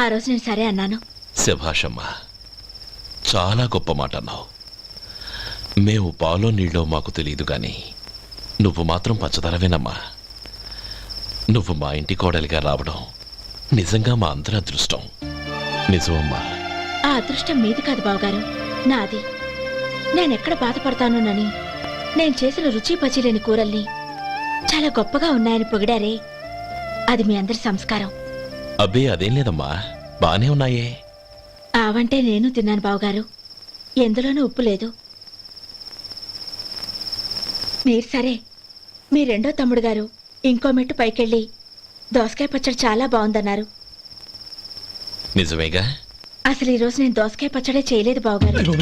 Speaker 2: ఆ రోజు నేను సరే అన్నాను.
Speaker 4: శభాషమ్మా, చాలా గొప్ప మాట అన్నావు. మేము పాలో నీళ్ళో మాకు తెలియదు గాని నువ్వు మాత్రం పచ్చదరవేనమ్మా. నువ్వు మా ఇంటి కోడలిగా రావడం నిజంగా మా అందరి అదృష్టం. నిజమమ్మా.
Speaker 2: ఆ అదృష్టం మీది కాదు బావగారు, నాది. నేనెక్కడ బాధపడతానోనని నేను చేసిన రుచి పచిలేని కూరల్ని చాలా గొప్పగా ఉన్నాయని పొగిడారే, అది మీ అందరి సంస్కారం.
Speaker 4: అబ్బే అదేం లేదమ్మా, బానే ఉన్నాయే.
Speaker 2: ఆవంటే నేను తిన్నాను బావగారు, ఎందులోనూ ఉప్పు లేదు. మీరు సరే, మీ రెండో తమ్ముడు గారు ఇంకో మెట్టు పైకెళ్ళి దోసకాయ పచ్చడి చాలా బాగుందన్నారు.
Speaker 4: నిజమేగా?
Speaker 2: అసలు ఈరోజు నేను దోసకాయ పచ్చడే చేయలేదు బావగారు.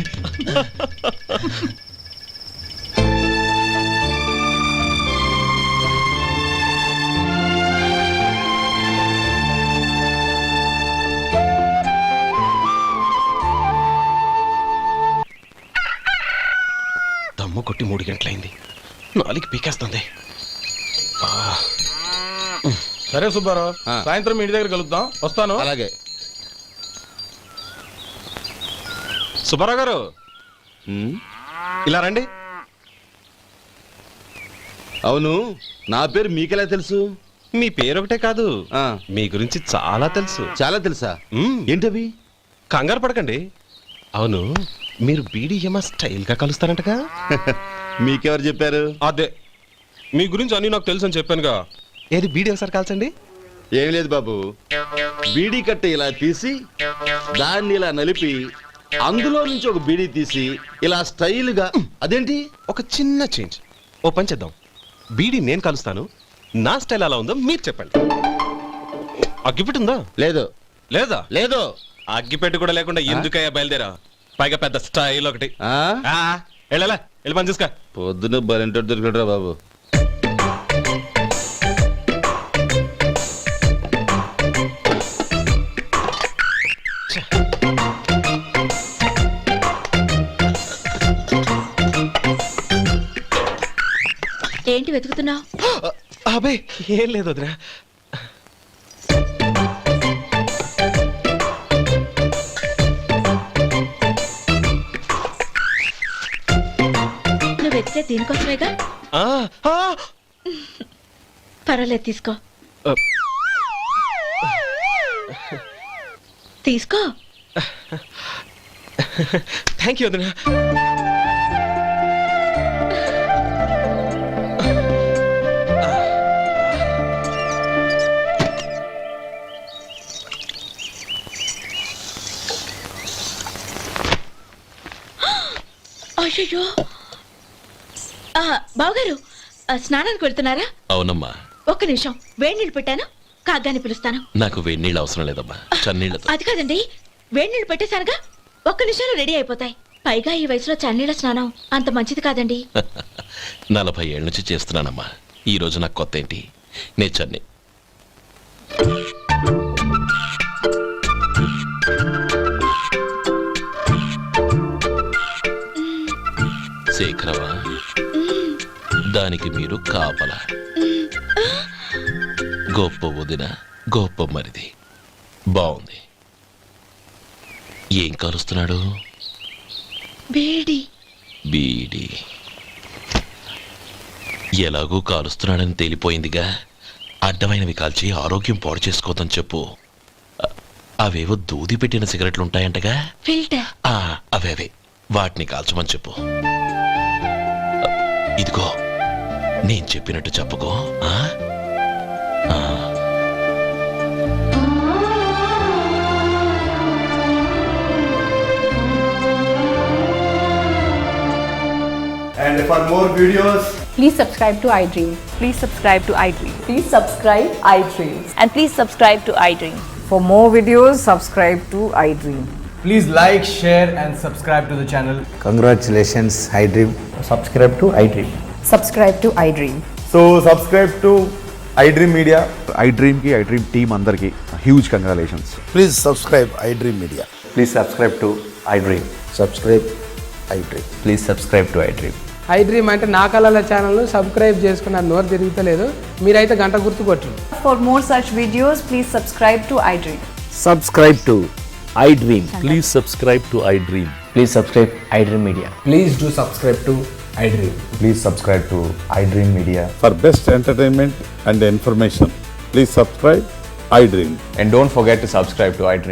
Speaker 4: దమ్ము కొట్టి 3 గంటలైంది. 4 పీకేస్తుంది.
Speaker 12: సరే సుబ్బారావు, సాయంత్రం ఇంటి దగ్గర కలుద్దాం. వస్తాను.
Speaker 8: అలాగే.
Speaker 12: సుబ్బారావు గారు, ఇలా రండి.
Speaker 8: అవును, నా పేరు మీకెలా తెలుసు?
Speaker 12: మీ పేరు ఒకటే కాదు, మీ గురించి చాలా తెలుసు.
Speaker 8: చాలా తెలుసా? ఏంటవి?
Speaker 12: కంగారు పడకండి. అవును, మీరు బీడీఎంఆ స్టైల్ గా కలుస్తారంటగా?
Speaker 8: మీకెవరు చెప్పారు?
Speaker 12: అదే, మీ గురించి అన్ని నాకు తెలుసు అని చెప్పానుగా. ఏది బీడీ ఒకసారి కాల్చండి.
Speaker 8: ఏం లేదు బాబు, బీడీ కట్ట ఇలా తీసి దాన్ని ఇలా నలిపి అందులో నుంచి ఒక బీడీ తీసి ఇలా స్టైల్గా. అదేంటి?
Speaker 12: ఒక చిన్న చేంజ్. ఓ పని చేద్దాం, బీడీ నేను కలుస్తాను, నా స్టైల్ అలా ఉందో మీరు చెప్పండి. అగ్గిపెట్టి ఉందా?
Speaker 8: లేదు.
Speaker 12: లేదా?
Speaker 8: లేదు.
Speaker 12: అగ్గిపెట్టి కూడా లేకుండా ఎందుకయ్యా బయలుదేరా? పైగా పెద్ద స్టైల్ ఒకటి. వెళ్ళాలా, వెళ్ళి పని చూసుకో.
Speaker 8: పొద్దున బలింటోడు దొరికడరా బాబు.
Speaker 2: ఏంటి వెతుకుతున్నావు?
Speaker 12: అబే ఏం లేదు వదినా.
Speaker 2: నువ్వు వెతికే దీనికోసమేగా. పర్వాలేదు, తీసుకో. తీసుకో.
Speaker 12: థ్యాంక్ యూ వదినా.
Speaker 2: అయ్యో, బావగారు స్నానానికి వెళ్తున్నారా?
Speaker 4: అవునమ్మా.
Speaker 2: ఒక్క నిమిషం, వేడి నీళ్ళు పెట్టాను, కాగ్గాని పిలుస్తాను.
Speaker 4: నాకు వేడి నీళ్ళు అవసరం లేదమ్మా, చన్నీళ్ళతో.
Speaker 2: అది కాదండి, వేడి నీళ్ళు పెట్టేశానుగా, ఒక్క నిమిషంలో రెడీ అయిపోతాయి. పైగా ఈ వయసులో చన్నీళ్ళ స్నానం అంత మంచిది కాదండి.
Speaker 4: 40 ఏళ్ళ నుంచి చేస్తున్నానమ్మా. ఈ రోజు నాకు కొత్త ఏంటి? నే చన్ని. శేఖరవా, దానికి మీరు కాపల. గొప్ప వదిన, గొప్ప మరిది. బాగుంది. ఏం కలుస్తున్నాడు?
Speaker 2: బీడి.
Speaker 4: బీడి ఎలాగూ కాలుస్తున్నాడని తేలిపోయిందిగా. అడ్డమైనవి కాల్చి ఆరోగ్యం పాడు చేసుకోవద్దని చెప్పు. అవేవో దూది పెట్టిన సిగరెట్లు ఉంటాయంటగా,
Speaker 2: ఫిల్టర్.
Speaker 4: అవే వాటిని కాల్చమని చెప్పు. ఇదిగో, నేను చెప్పినట్టు చెప్పుకో.
Speaker 15: And for more videos,
Speaker 16: please subscribe to iDream.
Speaker 3: Please subscribe to iDream.
Speaker 16: Please subscribe iDream.
Speaker 3: And please subscribe to iDream.
Speaker 16: For more videos, subscribe to iDream.
Speaker 15: please like, share and subscribe to the channel.
Speaker 17: Congratulations, iDream.
Speaker 15: Subscribe to iDream.
Speaker 16: Subscribe to iDream.
Speaker 15: So subscribe to iDream Media.
Speaker 17: iDream ki iDream team andarki huge congratulations.
Speaker 15: Please subscribe iDream Media.
Speaker 17: Please subscribe to iDream.
Speaker 15: Subscribe iDream.
Speaker 17: Please subscribe to iDream.
Speaker 16: iDream అంటే నా కళల channel subscribe చేసుకున్న నోరు తిరుగుతలేదు. మీరైతే గంట గుర్తు కొట్టండి. For more such videos, please subscribe to iDream.
Speaker 17: Subscribe to iDream. Please subscribe to iDream. Please subscribe iDream Media.
Speaker 15: Please do subscribe to iDream.
Speaker 17: Please subscribe to iDream Media.
Speaker 15: For best entertainment and information, please subscribe iDream.
Speaker 17: And don't forget to subscribe to iDream.